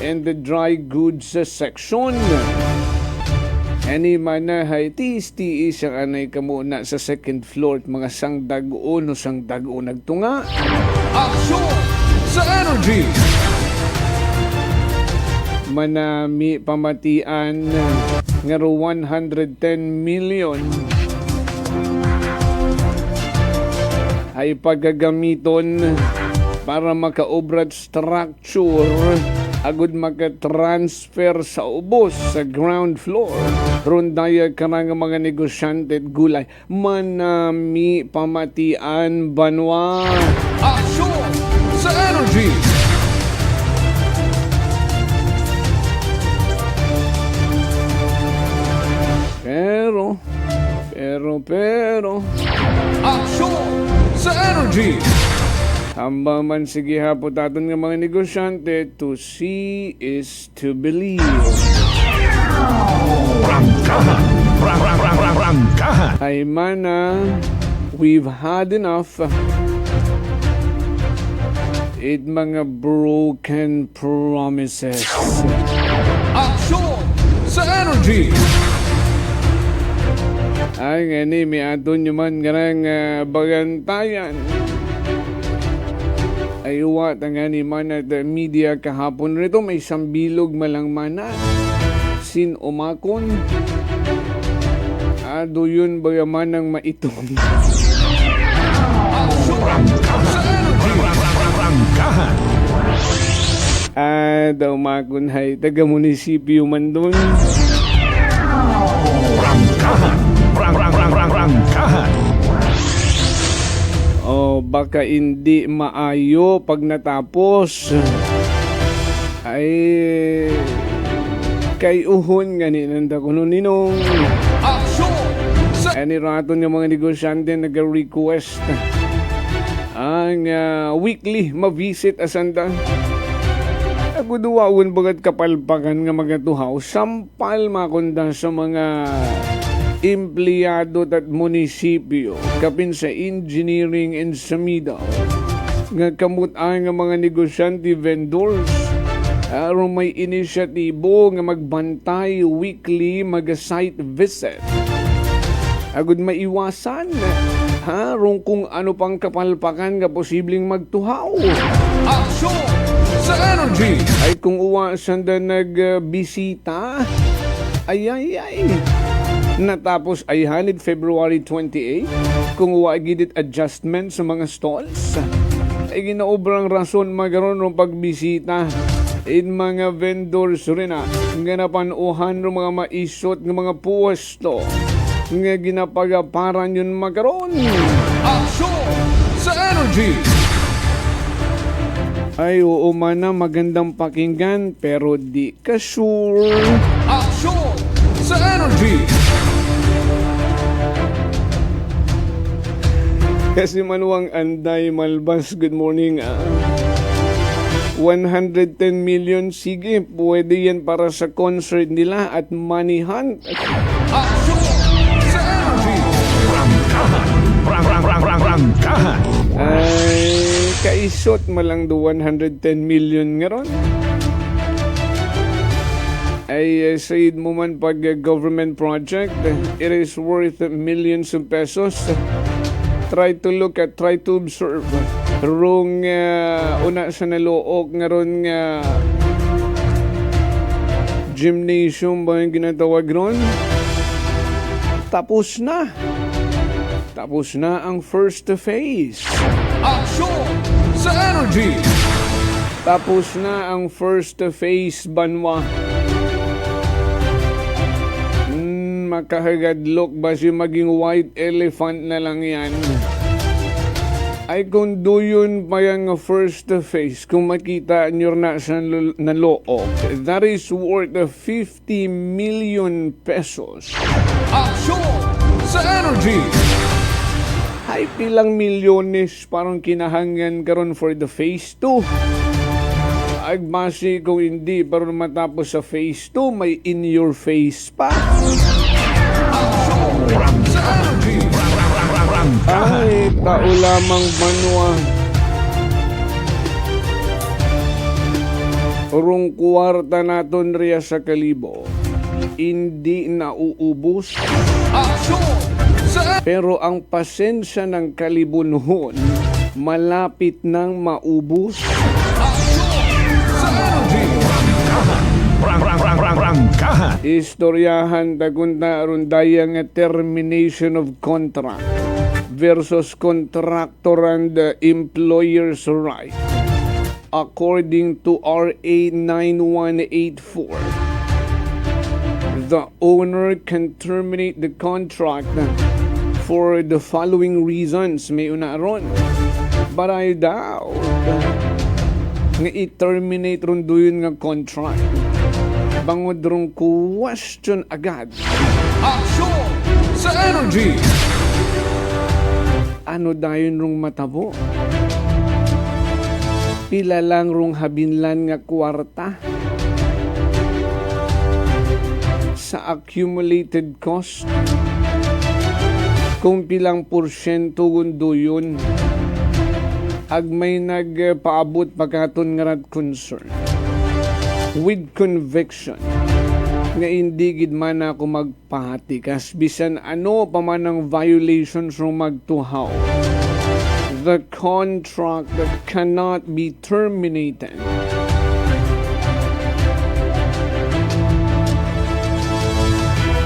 and the dry goods section. Ani man na hay tiis-tiis ang anay kamuna sa second floor at mga sangdag-on o sangdag-on nagtunga. Aksyon sa energy. Manami pamatian nga 110 million ay paggagamiton para makaobrad structure agud maka-transfer sa ubos sa ground floor rundaya kanang mga negosyante at gulay. Manami pamatian banwa. Aksyon sa energy. pero Aksyon sa energy! hamba man sige hapot aton nga mga negosyante, to see is to believe. Prangkahan! Ay mana, we've had enough. It mga broken promises. Aksyon sa energy! Ay nga ni, may aton nyo man garang bagantayan. Ay uwat ang nga ni man at media kahapon rito, may sambilog malang mana. Sin umakon. Ado yun bagaman ng maitong. Daw umakon hay taga-munisipyo man doon. Prangkahan! O baka hindi maayo pag natapos. Ay kay uhon ganin nanda kuno ninong. Aksyon sa Ani raton yung mga negosyante nag-request ang weekly ma-visit asanda. Ako duwawon bagat kapalpakan nga magatuhaw sampal makunda sa mga empleyado at munisipyo kapin sa engineering and sa middle nga kamut ang mga negosyante vendors aron may inisyatibo nga magbantay weekly mag-site visit agud maiwasan rong kung ano pang kapalpakan nga posibleng magtuhaw. Aksyon sa energy! Ay kung uwasan na nagbisita ay natapos ay hanid February 28 kung wagidit adjustment sa mga stalls ay ginaobrang rason magaron ng pagbisita in mga vendors rin nga napanuhan ng mga maisot ng mga puwesto nga ginapagaparan yun magaron. Aksyon sa energy! Ay oo man na magandang pakinggan pero di ka sure. Aksyon sa energy! Kasi manuwang Anday Malbas, good morning. 110 million, sige, pwede yan para sa concert nila at money hunt. Aksyon sa energy! Prangkahan! Ay, kaisot malang do 110 million nga ron. Ay, sayid mo man pag government project, it is worth millions of pesos. Try to observe. Rong una sa naluok nga ron nga gymnasium ba yung ginatawag ron? Tapos na ang first phase. Aksyon sa energy! Tapos na ang first phase banwa. Makahagadlok ba si maging white elephant na lang yan? Ay kung doon pa yung first phase, kung makita nyo na sa nalook, that is worth 50 million pesos. Aksyon sa energy! Ay pilang milyones parang kinahangan karon for the phase 2. Ay basi kung hindi pero matapos sa phase 2 may in your face pa. Sa energy! Ay tao lamang banwa. Urong kwarta naton riya sa kalibo hindi nauubos. Pero ang pasensya ng kalibunuhon malapit nang maubos. Istoryahan tagunta aron dayang termination of contract versus contractor and employer's right. According to RA 9184, the owner can terminate the contract for the following reasons. May una ron. But I doubt nga i-terminate ron doon nga contract. Bangod rong question agad. Aksyon sa energy! Ano dayon rong matabo? Pila lang rong habinlan nga kwarta sa accumulated cost? Kung pilang porsyento gundo yun, ag may nagpaabot pagkaton nga rat concern with conviction nga hindi gid man ako magpahatikas bisan ano pa man ang violations rong magtuhaw. The contract that cannot be terminated.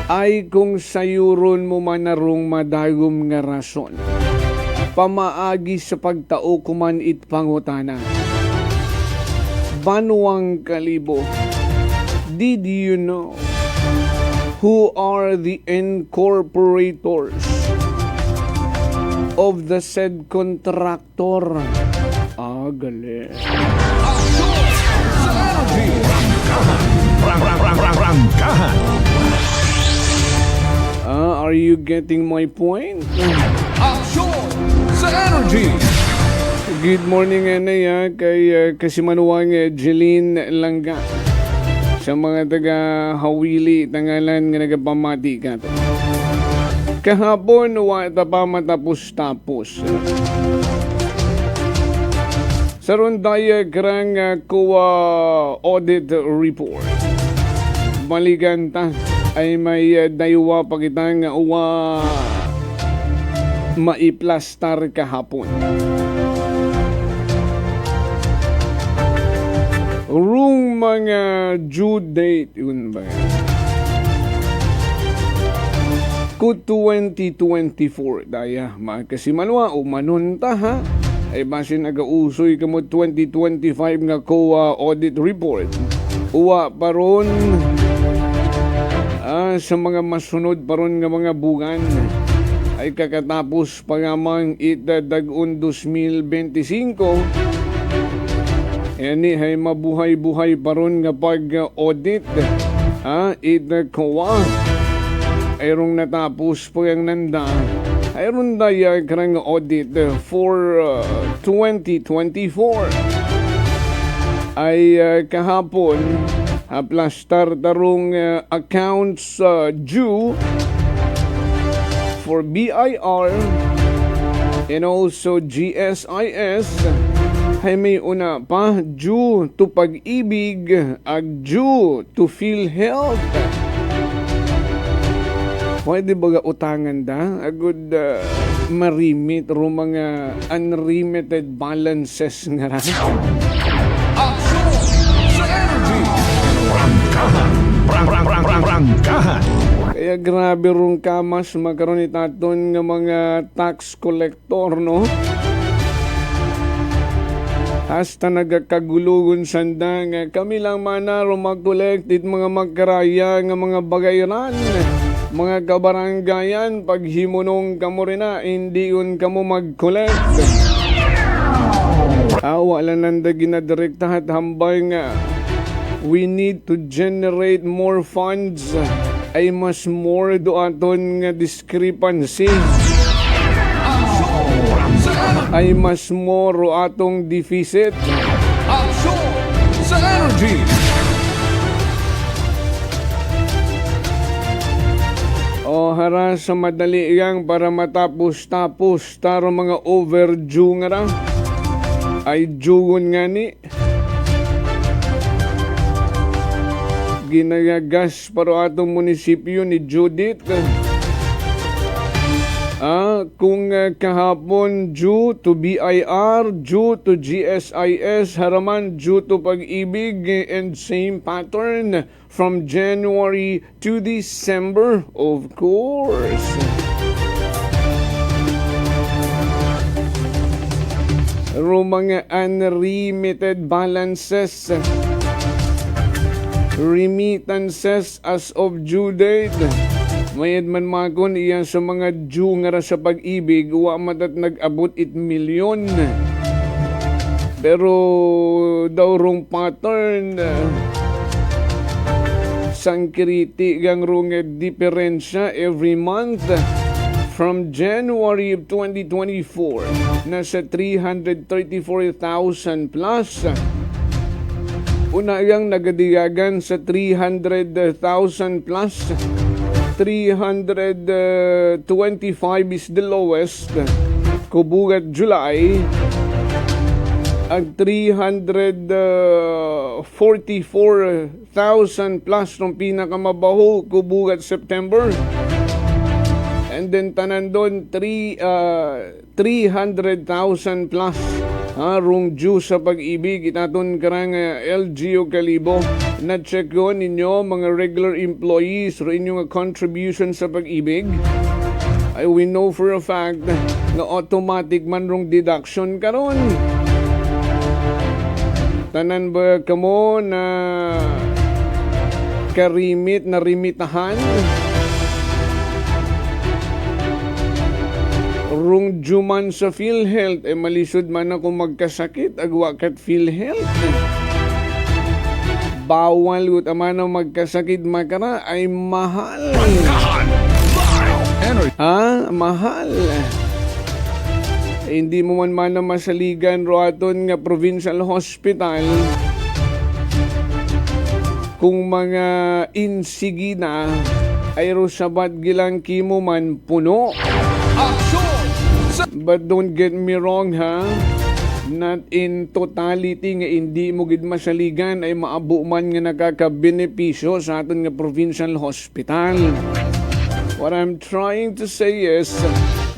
Ay kung sayuron mo manarong madagom nga rason, pamaagi sa pagtao kuman it pangutana. Banwang Kalibo, did you know who are the incorporators of the said contractor? Gali. Are you getting my point? Action sa energy! Good morning, Anay, kay Kasimanuang Jeline Langga. Sa mga taga Hawili, tangalan nga nagapamati ka to. Kahapon, wata pa matapos-tapos. Sa rondaya karang kuwa audit report. Balikan ta ay may daywa pakitang uwa maiplastar kahapon. Rung mga due date, yun ba yan? Ku 2024, daya, makasimanwa o manunta ha? Ay basin aga-usoy ka mo 2025 nga COA audit report. Uwa paron sa mga masunod paron nga mga bugan ay kakatapos pangamang itadag-un 2025. Ani ay mabuhay-buhay paron nga pag-audit. Ita COA. Ayrong natapos po yung nanda. Ayron daya karang audit for 2024. Ay kahapon, plastar tarong accounts due for BIR and also GSIS. Ay may una pa, due to pag-ibig, ag due to PhilHealth. Pwede baga utangan da? Agud marimit ro mga unremitted balances nga ra. Action sa energy! Prangkahan! Kaya grabe rong kamas magkaroon itaton nga mga tax collector, no? Hasta nagakagulugon sanda nga kami lang manaro mag-collect it mga magkaraya nga mga bagayran. Mga kabaranggayan, pag himunong kamo rin na, hindi yun kamo mag-collect. Wala nanda ginadirekta at hambay nga. We need to generate more funds. Ay mas more doaton nga discrepancy. Ay mas more atong deficit. Action sa energy! O hara sa madali iyang para matapos-tapos taro mga overdue nga ra. Ay jugon nga ni. Ginayagas para atong munisipyo ni Judith. Kung kahapon due to BIR, due to GSIS, haraman due to pag-ibig and same pattern from January to December, of course. Pero mga unremitted balances, remittances as of due date, mayad man makon iyan sa mga due nga ra sa pag-ibig, wa matat nag-abot 8 milyon. Pero daw rong pattern, sangkiriti gang rong diferensya every month from January of 2024, nasa 334,000 plus. Una yang nagadigagan sa 300,000 plus. 325 is the lowest. Kubugat July. Ang 344,000 plus ng pinakamabaho, kubugat September. And then tanan doon 300,000 plus rung due sa pag-ibig. Itaton karang LGU Kalibo. Na-check ko ninyo mga regular employees ro inyong contribution sa pag-ibig. We know for a fact na automatic man rung deduction karon. Tanan ba kamo na karimit na rimitahan? Rung juman sa PhilHealth, malisod man ako magkasakit, agwa kat PhilHealth. Bawal ut ama na magkasakit makara ay mahal. Mahal. Hindi mo man na masaligan ro aton nga provincial hospital kung mga insigi na ay ro sabat gilang kimo man puno. But don't get me wrong not in totality nga hindi mo gid masaligan ay maabo man nga nakakabenepisyo sa aton nga provincial hospital. What I'm trying to say is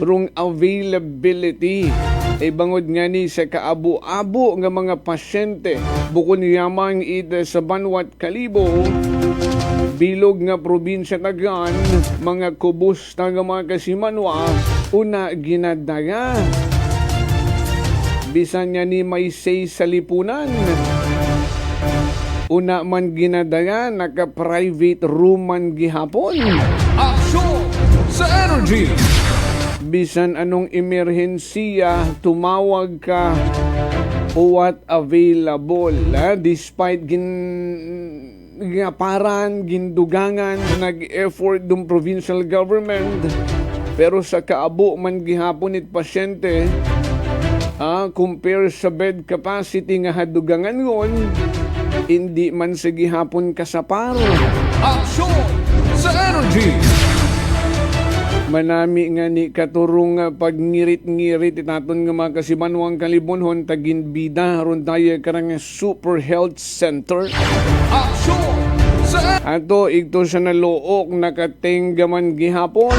rung availability ay bangod nga ni sa kaabo-abo nga mga pasyente bukod yamang ita sa Banwat Kalibo, bilog nga probinsya tagan, mga kubos nga mga kasimanwa, una ginadaya. Bisan nga ni may say sa lipunan. Una man ginadaya, naka-private room man gihapon. Aksyon sa energy! Bisan anong emerhensiya, tumawag ka what available. Despite gingaparan, gindugangan, nag-effort ng provincial government, pero sa kaabo man gihapon it pasyente, compare sa bed capacity nga hadugangan ngon, hindi man sa gihapon kasaparo. Aksyon sa energy! Manami nga ni katurong pagngirit-ngirit itaton nga mga kasimanwang kalibonhon taginbida ron tayo karang Super Health Center. Aksyon sa ato ito sa naluok nakatenggaman gihapon.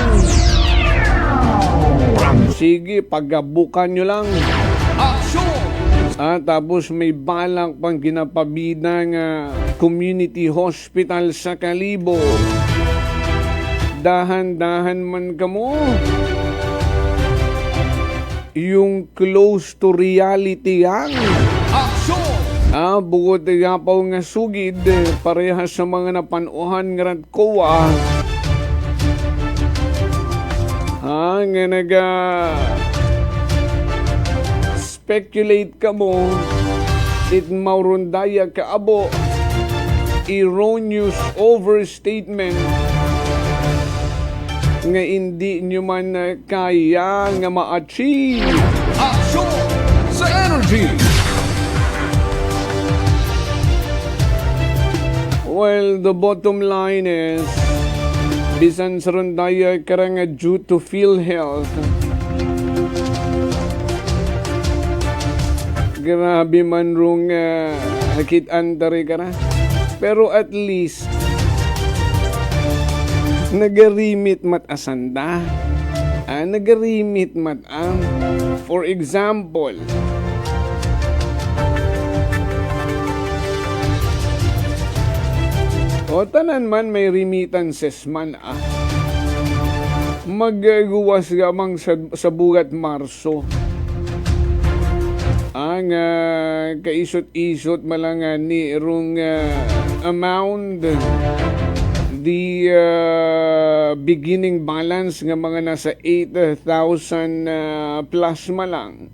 Sige, pagabukan nyo lang. Aksyon! Tapos may balak pang ginapabida nga community hospital sa Kalibo. Dahan-dahan man kamo. Yung close to reality yang. Aksyon! Bukod gapaw nga sugid, parehas sa mga napanuhan nga ratkoa. Nga speculate ka mo, it maurundaya kaabo, erroneous overstatement, nga hindi nyo man kaya nga ma-achieve. Aksyon sa energy! Well, the bottom line is, bisan sa rundaya karang due to PhilHealth, grabe man rung nakit-an tari ka na. Pero at least, nagarimit mat asanda. Nagarimit mat for example, tanan man may remittances man Magguwas gamang sa bugat Marso. Ang kaisot-isot malangan ni rung amount the beginning balance nga mga nasa 8,000 plus malang.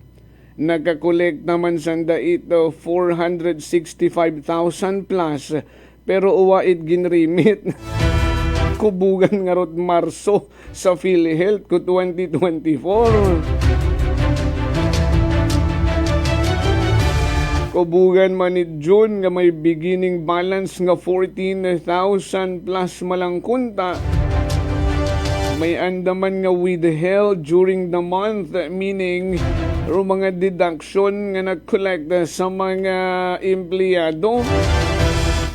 Nakakolekt naman sanda ito 465,000 plus, pero uwa it ginrimit. kubugan nga rod Marso sa PhilHealth ko 2024. Kubugan man ni June nga may beginning balance nga 14,000 plus malang kunta. May andaman nga withheld during the month, meaning mga deduction nga nag-collect sa mga empleyado.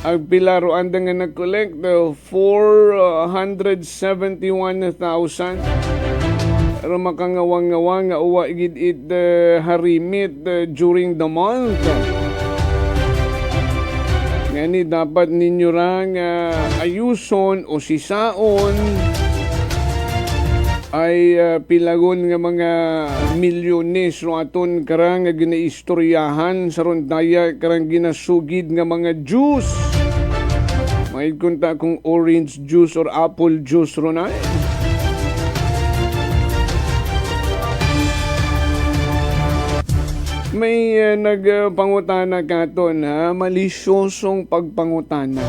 Ang pilaro anda nga nag-collect 471,000. Pero makangawang-ngawang nga uwa gid it harimit during the month. Ngani dapat ninyo rang ayuson o sisaon ay pilagon nga mga milyones ro aton karang ginaistoryahan sa rondaya karang ginasugid nga mga juice. May kunta kung orange juice or apple juice ro na. May nagpangutana katon ha, malisyosong pagpangutana.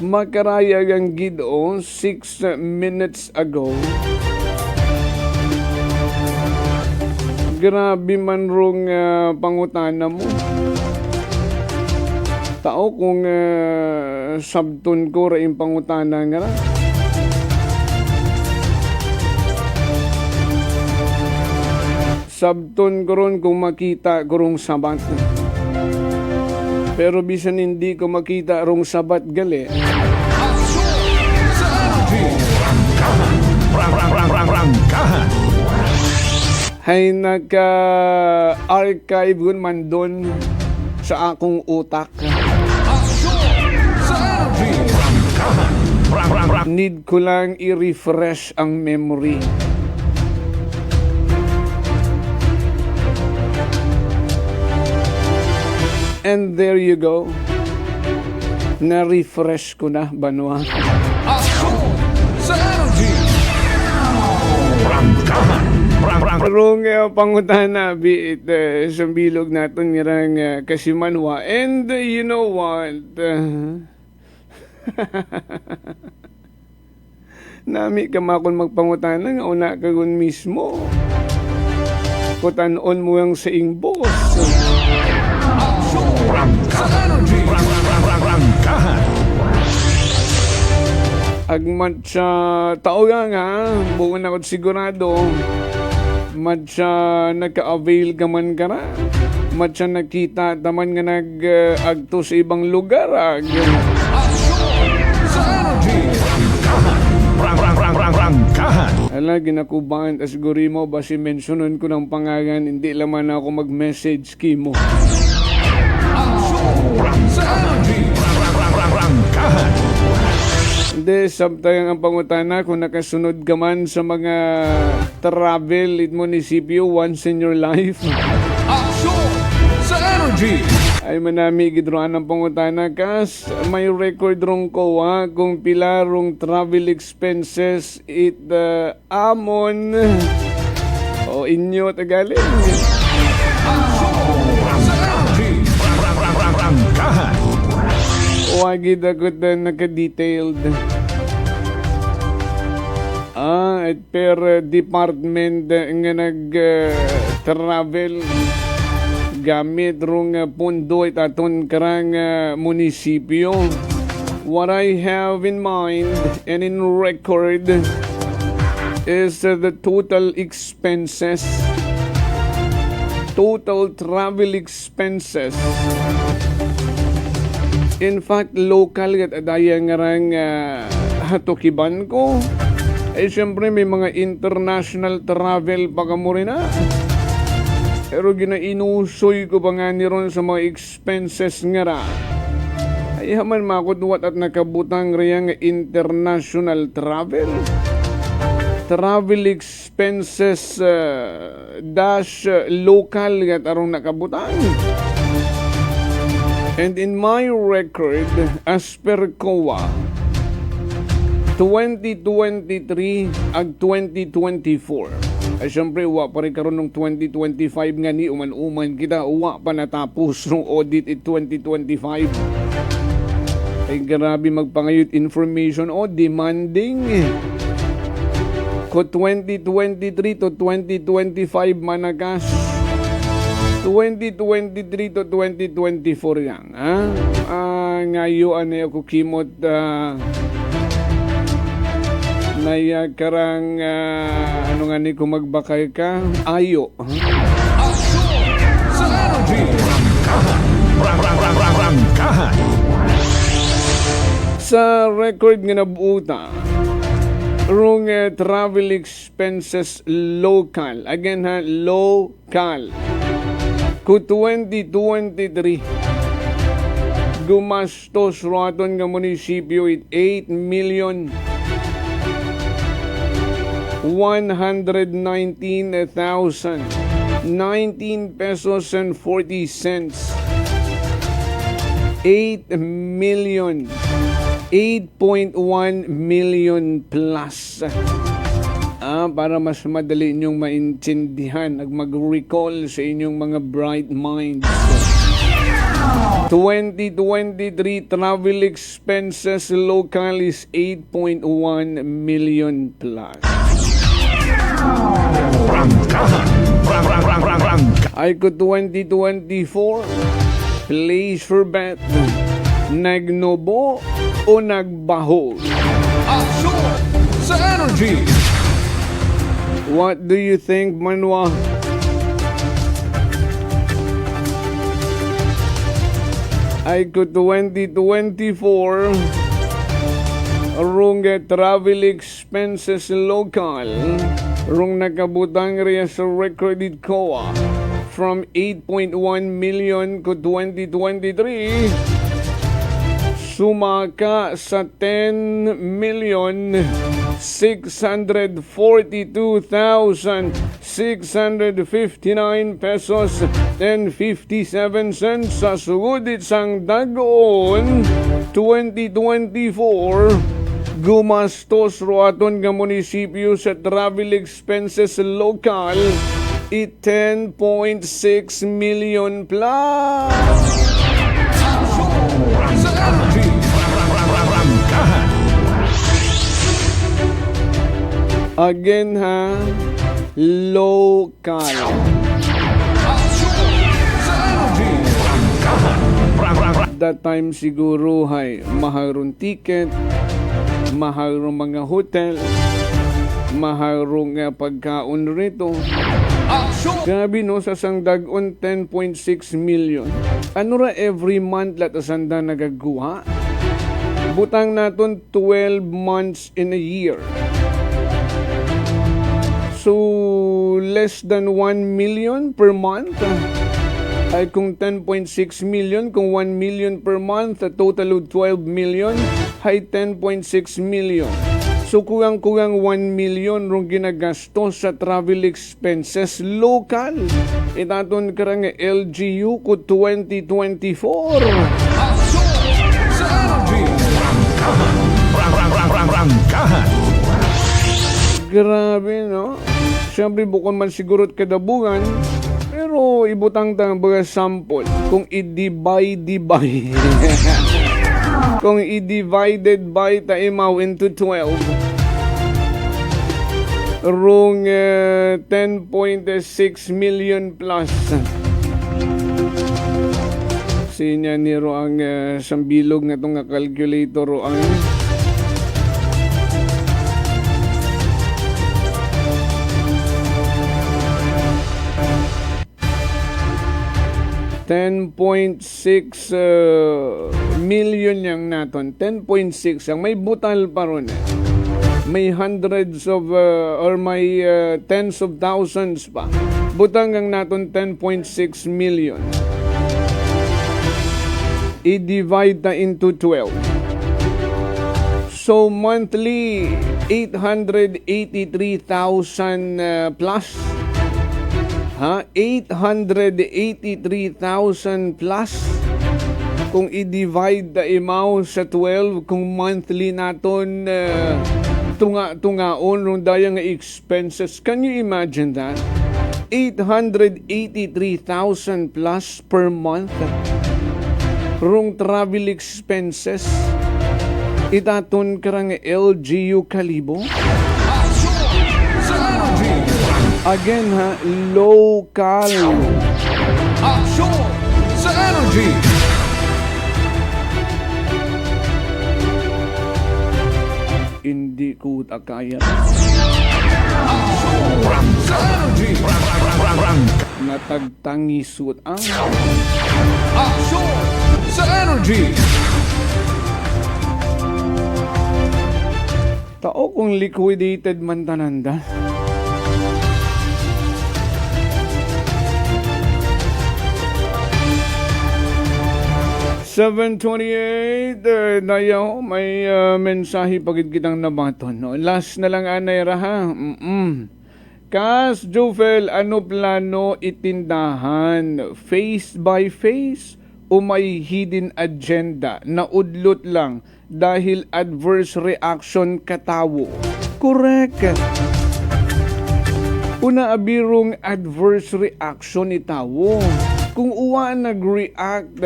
Makarayag ang Gido 6 minutes ago. Grabe man rong pangutana mo. Tao kung sabton ko raing pangutana nga ra. Sabton ko ron kung makita ko rong sabat. Pero bisan hindi ko makita rong sabat gali. Hay naka-archive gun man doon sa akong utak. Need ko lang i-refresh ang memory. And there you go. Na-refresh ko na, Banwa. Pero pangutana, be it sa bilog natin nirang kasimanwa. And you know what? Nami ka makon magpangutana nga una kagun mismo. Kutanon mo ang sa ing boss. Agmat sa tao nga, buwan ako sigurado, mat sa nagka-avail ka man ka na, mat sa nakita taman nga nag-agto sa ibang lugar. Ala, ginakubahan, tas guri mo, basi mentionon ko ng pangalan, hindi laman ako mag-message key mo. Hindi, sabtayang ang pangutana kung nakasunod ka man sa mga travel at munisipyo once in your life. Sa energy! Ay manami gidroan ang pangutana kas may record rong ko kung pila rong travel expenses it amon o inyo tagaling. Wagid ako na naka-detailed. At per department nga nag-travel gamit rong pundo at aton karang munisipyo. What I have in mind and in record is the total expenses. Total travel expenses. In fact, local kat adaya nga rang hatukiban ko. Eh, siyempre may mga international travel pa ka mo rin na. Pero ginainusoy ko pa nga ni ron sa mga expenses nga ra. Ay haman makudwat at nakabutang riyang international travel. Travel expenses dash local kat arong nakabutang. And in my record, as per COA, 2023 ag 2024. Ay siyempre, uwa pa rin karoon ng 2025 nga ni uman-uman kita. Uwa pa natapos ng audit in 2025. Ay grabe magpangayot information demanding. Ko 2023 to 2025 managas. 2023 to 2024 yan. Ngayon ay ako kimot karang ano nga ni kung magbakay ka? Ayo. Sa energy. Rangkahan. Sa record nga nabuta, rong travel expenses local. Again ha, local. Ku 2023, gumastos raton nga munisipyo it 8,119,019 pesos and 40 cents. 8 million. 8.1 million plus. Para mas madali inyong maintindihan at mag-recall sa inyong mga bright minds. 2023 travel expenses local is 8.1 million plus. Ay ko 2024 place for bet. Nagnobo o nagbaho? Action sa energy. What do you think, Manwa? Ay ko 2024 rong travel expenses local rong nakabutang rin sa recorded COA from 8.1 million ko 2023 sumaka sa 10,642,659 pesos and 57 cents sa sugod isang dagon 2024. Gumastos roaton nga munisipyo sa travel expenses local it 10.6 million plus. Again ha, local. That time siguro hay maharong ticket, maharong mga hotel, maharong pagkaon rito. Grabe no, sa sangdagon 10.6 million. Ano ra every month latasanda nagagawa? Butang naton 12 months in a year. So, less than 1 million per month. Ay kung 10.6 million, kung 1 million per month, total of 12 million, ay 10.6 million. So, kulang-kulang 1 million rong ginagastos sa travel expenses local. Itaton karang LGU ko 2024. Sa energy. Rangkahan. Grabe, no? Siyempre, bukod man siguro kadabungan, pero ibutang tang baga sample. Kung i-divide, kung i-divided by taimaw into 12, rong 10.6 million plus. Sinya niro ang sambilog na itong calculator o ang 10.6 million yang naton. 10.6 ang may butal pa ron. May hundreds of or may tens of thousands pa. Butang ang naton 10.6 million. I-divide na into 12. So monthly 883,000 plus. 883,000 plus kung i-divide the amount sa 12 kung monthly naton tunga-tungaon rong dayang expenses. Can you imagine that? 883,000 plus per month rong travel expenses. Itaton karang LGU Kalibo. Sa energy. Again ha, local. Aksyon sa energy. Hindi ko kaya. Sa energy. Natagtangisot ang Aksyon sa energy. tao kung liquidated man tananda. $7:28 Dayaw, may mensahe pagid kitang nabaton. No? Last na lang anay raha. Kas, Jofel, ano plano itindahan? Face by face o may hidden agenda na udlot lang dahil adverse reaction katawo? Correct. Una abirong adverse reaction itawo. Kung uwa nag-react,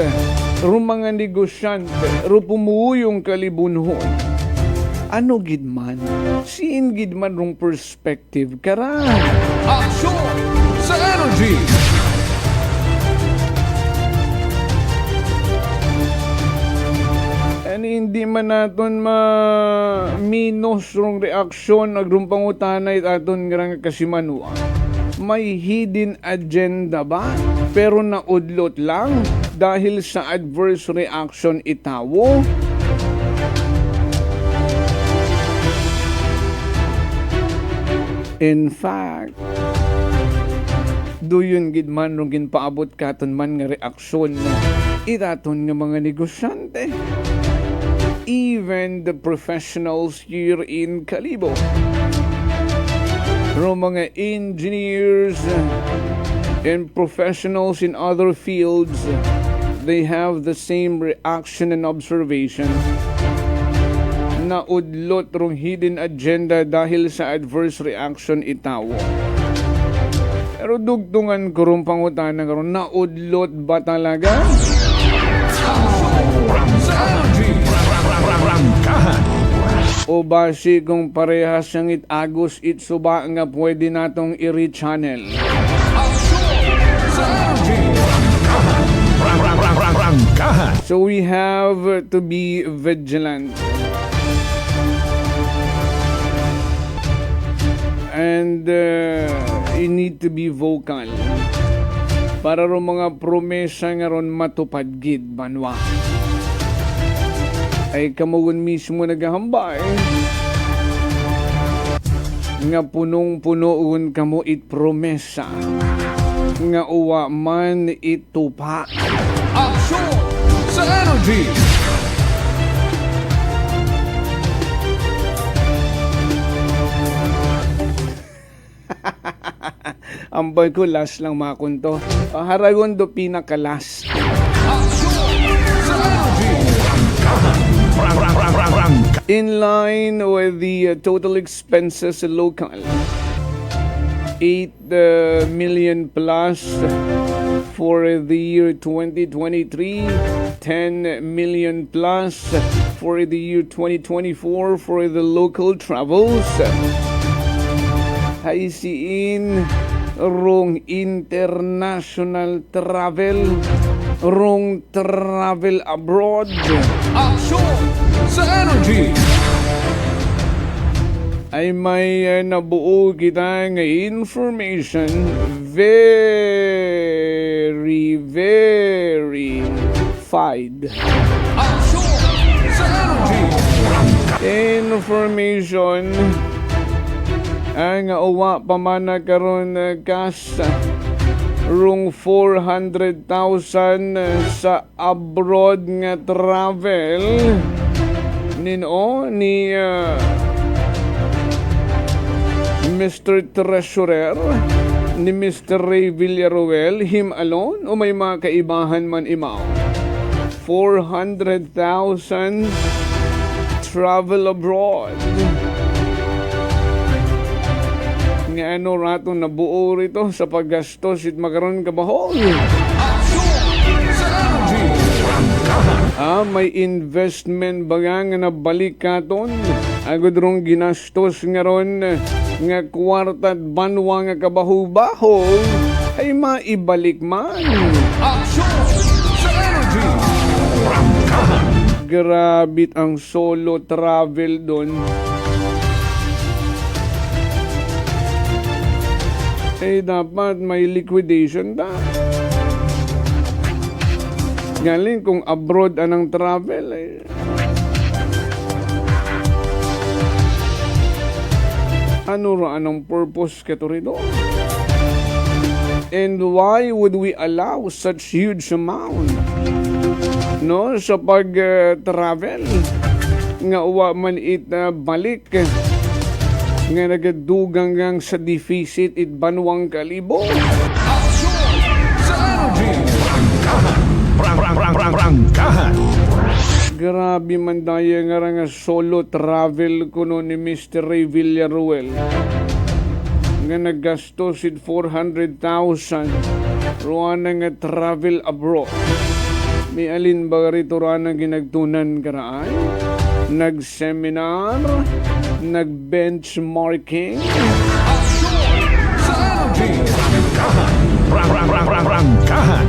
ro mga negosyante, ro pumuyong kalibunhon, ano gidman? Siin gidman rong perspective kara. Aksyon sa energy. Hindi man naton ma-minus rong reaksyon agrong pangutanay aton ngarang kasimanua. May hidden agenda ba? Pero naudlot lang dahil sa adverse reaction itawo? In fact, doyon gid man rong ginpaabot katon man nga reaksyon itaton nga mga negosyante. Even the professionals here in Kalibo, mga engineers and professionals in other fields, they have the same reaction and observation. Naudlot rong hidden agenda dahil sa adverse reaction itawo. Pero dugtungan ko rong pangutana karon, naudlot ba talaga? O basi kung parehas ang itagos itsuba nga pwede natong i-rechannel. So we have to be vigilant. And you need to be vocal. Para ro mga promesa nga ron matupad gid banwa. Ay kamugon mismo naghahambay nga punong-punoon kamo it promesa nga uwa man itupa. Aksyon sa energy. Ambay ko last lang makunto. Haragon do pinakalas. In line with the total expenses local, 8 million plus for the year 2023, 10 million plus for the year 2024 for the local travels. Haisiin rong international travel, rong travel abroad. Aksyon sa energy. Ay may nabuo kita ng information very verified. Aksyon sa energy. Information ang uwa pamana karon kas rong 400,000 sa abroad nga travel nino ni Mr. Treasurer ni Mr. Ray Villaruel, him alone o may mga kaibahan man imaw? 400,000 travel abroad. Nga ano rato nabuo rito sa paggastos it makaroon kabahol. Aksyon sa energy. May investment baga nga nabalik katon. Agad rong ginastos nga ron nga kwarta at banwa nga kabaho-baho ay maibalik man. Aksyon sa energy. Prangkahan. Grabit ang solo travel doon. Dapat may liquidation da. Galing kung abroad anang travel ano ra anong purpose kato rito? And why would we allow such huge amount sa pag-travel nga uwa man balik nga nagadugang gang sa deficit it banwang kalibo. Sa energy. Prangkahan. Grabe man daya nga solo travel kuno ni Mr. Ray Villaruel nga naggastos 400,000 ruana nga travel abroad. May alin ba rito ruana ginagtunan karaan? Nag-seminar? Nag-benchmarking? Sa energy. Prangkahan.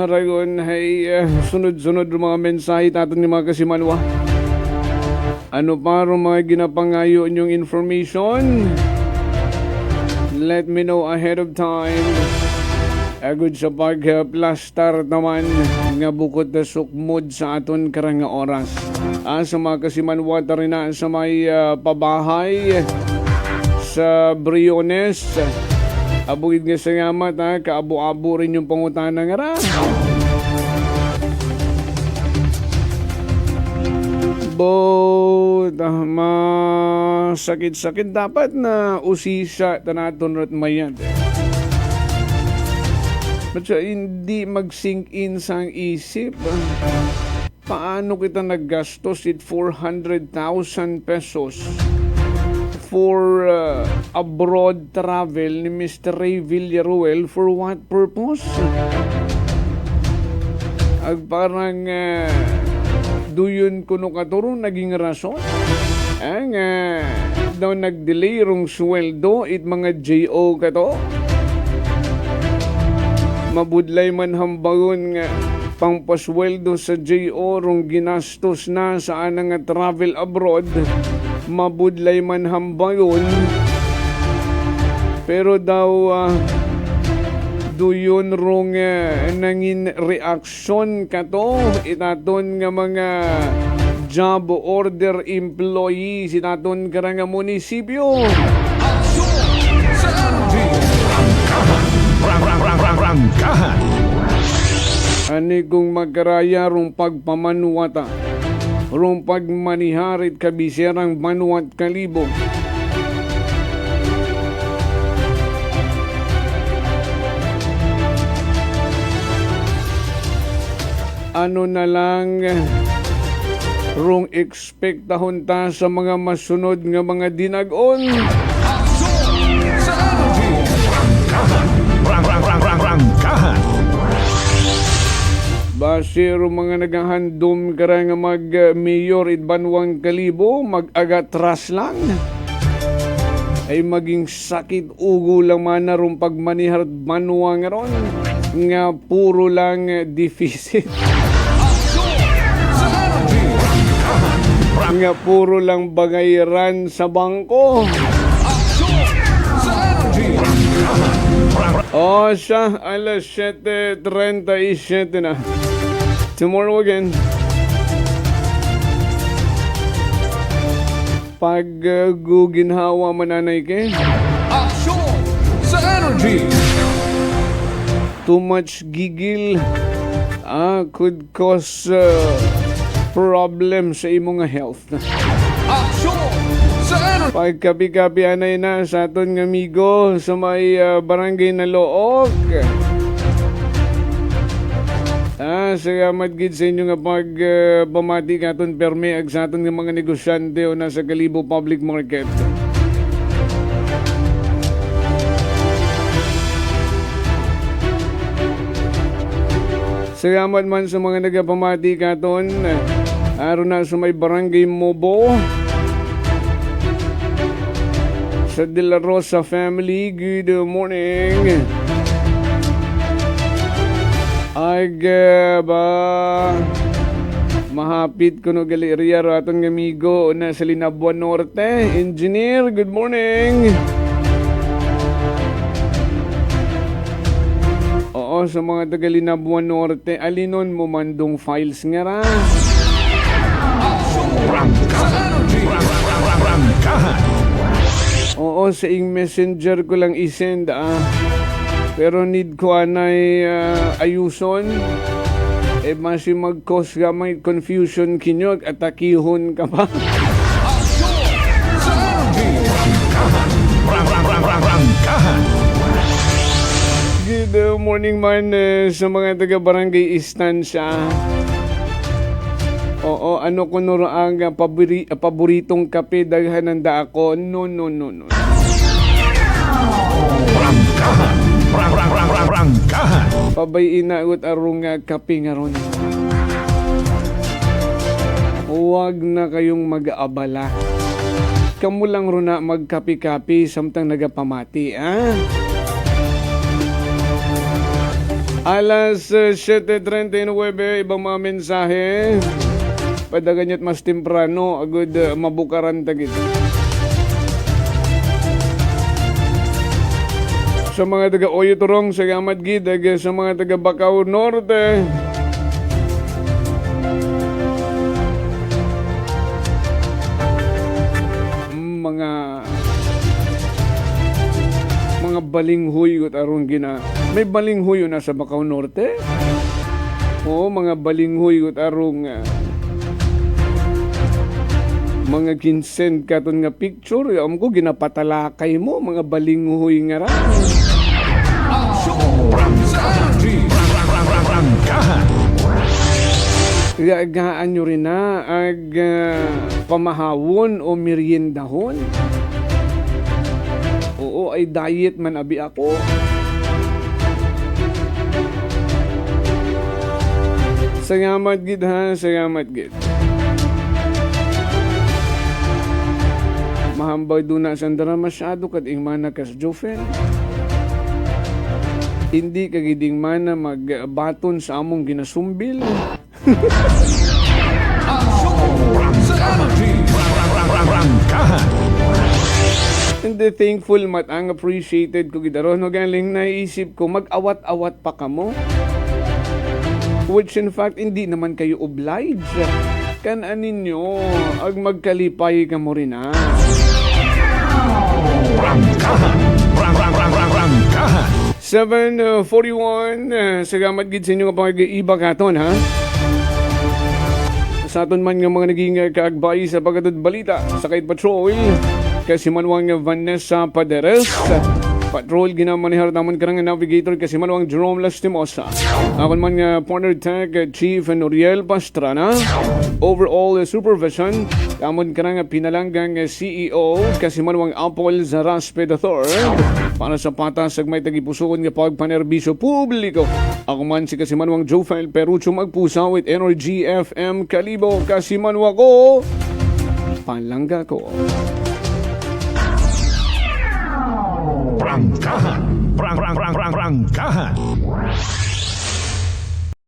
Ragon ay sunod-sunod mga mensahe natin ni mga kasimanwa. Ano pa rin mga ginapangayo inyong information? Let me know ahead of time. Agud sa pag-plastar naman nga bukod na sukmod sa aton karang oras. Sa mga kasimanwa rin na sa may pabahay sa Briones. Abuid nga sa ngamat kaabo-abo rin yung pangutana nga ra. Sakit-sakit dapat na usisa tanaton rat mayad. But hindi mag-sink in sa isip. Paano kita naggastos 400,000 pesos for abroad travel ni Mr. Ray Villaruel? For what purpose? Parang duyon kuno katuro naging rason. Daw nag-delay rong sweldo it mga JO kato. Mabudlay man hambagon nga pangpasweldo sa JO rong ginastos na sa anang travel abroad. Mabudlay man hambagon. Pero daw duyon rong nangin reaksyon kato itaton nga mga job order employee sinaton karang nga munisipyo. Sa energy. Prangkahan. Ani kung magkaraya rong pagpamanuwata rong pagmaniharit kabiserang manuwat kalibo. Ano na lang rong ekspektahon ta sa mga masunod nga mga dinag-on. Sa energy. Prangkahan. Base rong mga naghahandom kara nga mag-mayor it banwang kalibo mag-agatras lang. Ay maging sakit ugo lang man na rong pagmanihar banwang ron nga puro lang deficit. Nga puro lang bagayaran sa bangko. Siya, alas 7:37 na. Tomorrow again. Pag guginhawa mananay ke. Aksyon sa energy. Too much gigil could cause problem sa imong health. Aksyon sa energy. Pagkapi-kapi anay na sa aton nga amigo sa may barangay na Loog. Salamat gid sa inyo nga pagpamati katon perme ag sa aton nga mga negosyante o nasa Kalibo Public Market. Salamat man sa mga nagapamati katon. Aron na sa may barangay Mobo. Sa De La Rosa family, good morning. Ba mahapit ko no gali area raton ng amigo na sa Linabuan Norte. Engineer, good morning. Oo, sa mga taga Linabuan Norte, alinon mo mandong files nga ra. Oo, sa ing messenger ko lang isend pero need ko anay ayuson. Masi mag-cause ka may confusion kinyo at atakihon ka pa. Good morning man sa mga taga-barangay Istansya. Oo, ano ko nuro ang paboritong kape daghan nanda ako. No. Pabay inaot arong kape nga ron. Huwag na kayong mag-aabala. Kamu lang ron na magkapi-kapi samtang nagapamati, Alas 7:39, ibang mga mensahe. Padaganyat mas temprano, agud mabukaran tagid. Sa mga taga Oyo Turong, sa Gamat Gid, sa mga taga Bacau Norte. Mga balinghoy ut aron gina. May balinghoy na sa Bacau Norte. Oo, mga balinghoy ut arong mga kinsen katon nga picture, ko ginapatalakay mo mga balinghoy nga ra. Iagaan nyo rin na pamahawon o meriendahon. Oo, ay diet man abi ako. Salamat gid ha, salamat gid. Mahambay doon na sandara masyado kading mana kas Jofel. Hindi kagiding mana magbaton sa among ginasumbil. Hindi thankful mat ang appreciated ko gidaron no galing naisip ko mag-awat-awat pa kamo. Which in fact hindi naman kayo obliged. Kan-anin nyo ag magkalipay ka mo rin 7:41 salamat gid sa inyo nga pag-iiba katon ha. Sa aton man nga mga naging kaagbay sa pagkatod balita sa Kite Patrol kasi manwang Vanessa Paderes. Patrol ginamanihar naman karang navigator kasi manwang Jerome Lastimosa. Apan man nga partner tag Chief Noriel Pastrana. Overall supervision tamon karang pinalanggang CEO kasi manwang Apple Zaraspe III. Para sa patas may tagipusoon nga pagpanerbisyo publiko. Ako man si kasi manwang Jofel Perucho magpusa with Energy FM Kalibo kasi manwa ko palangga ko. Prangkahan.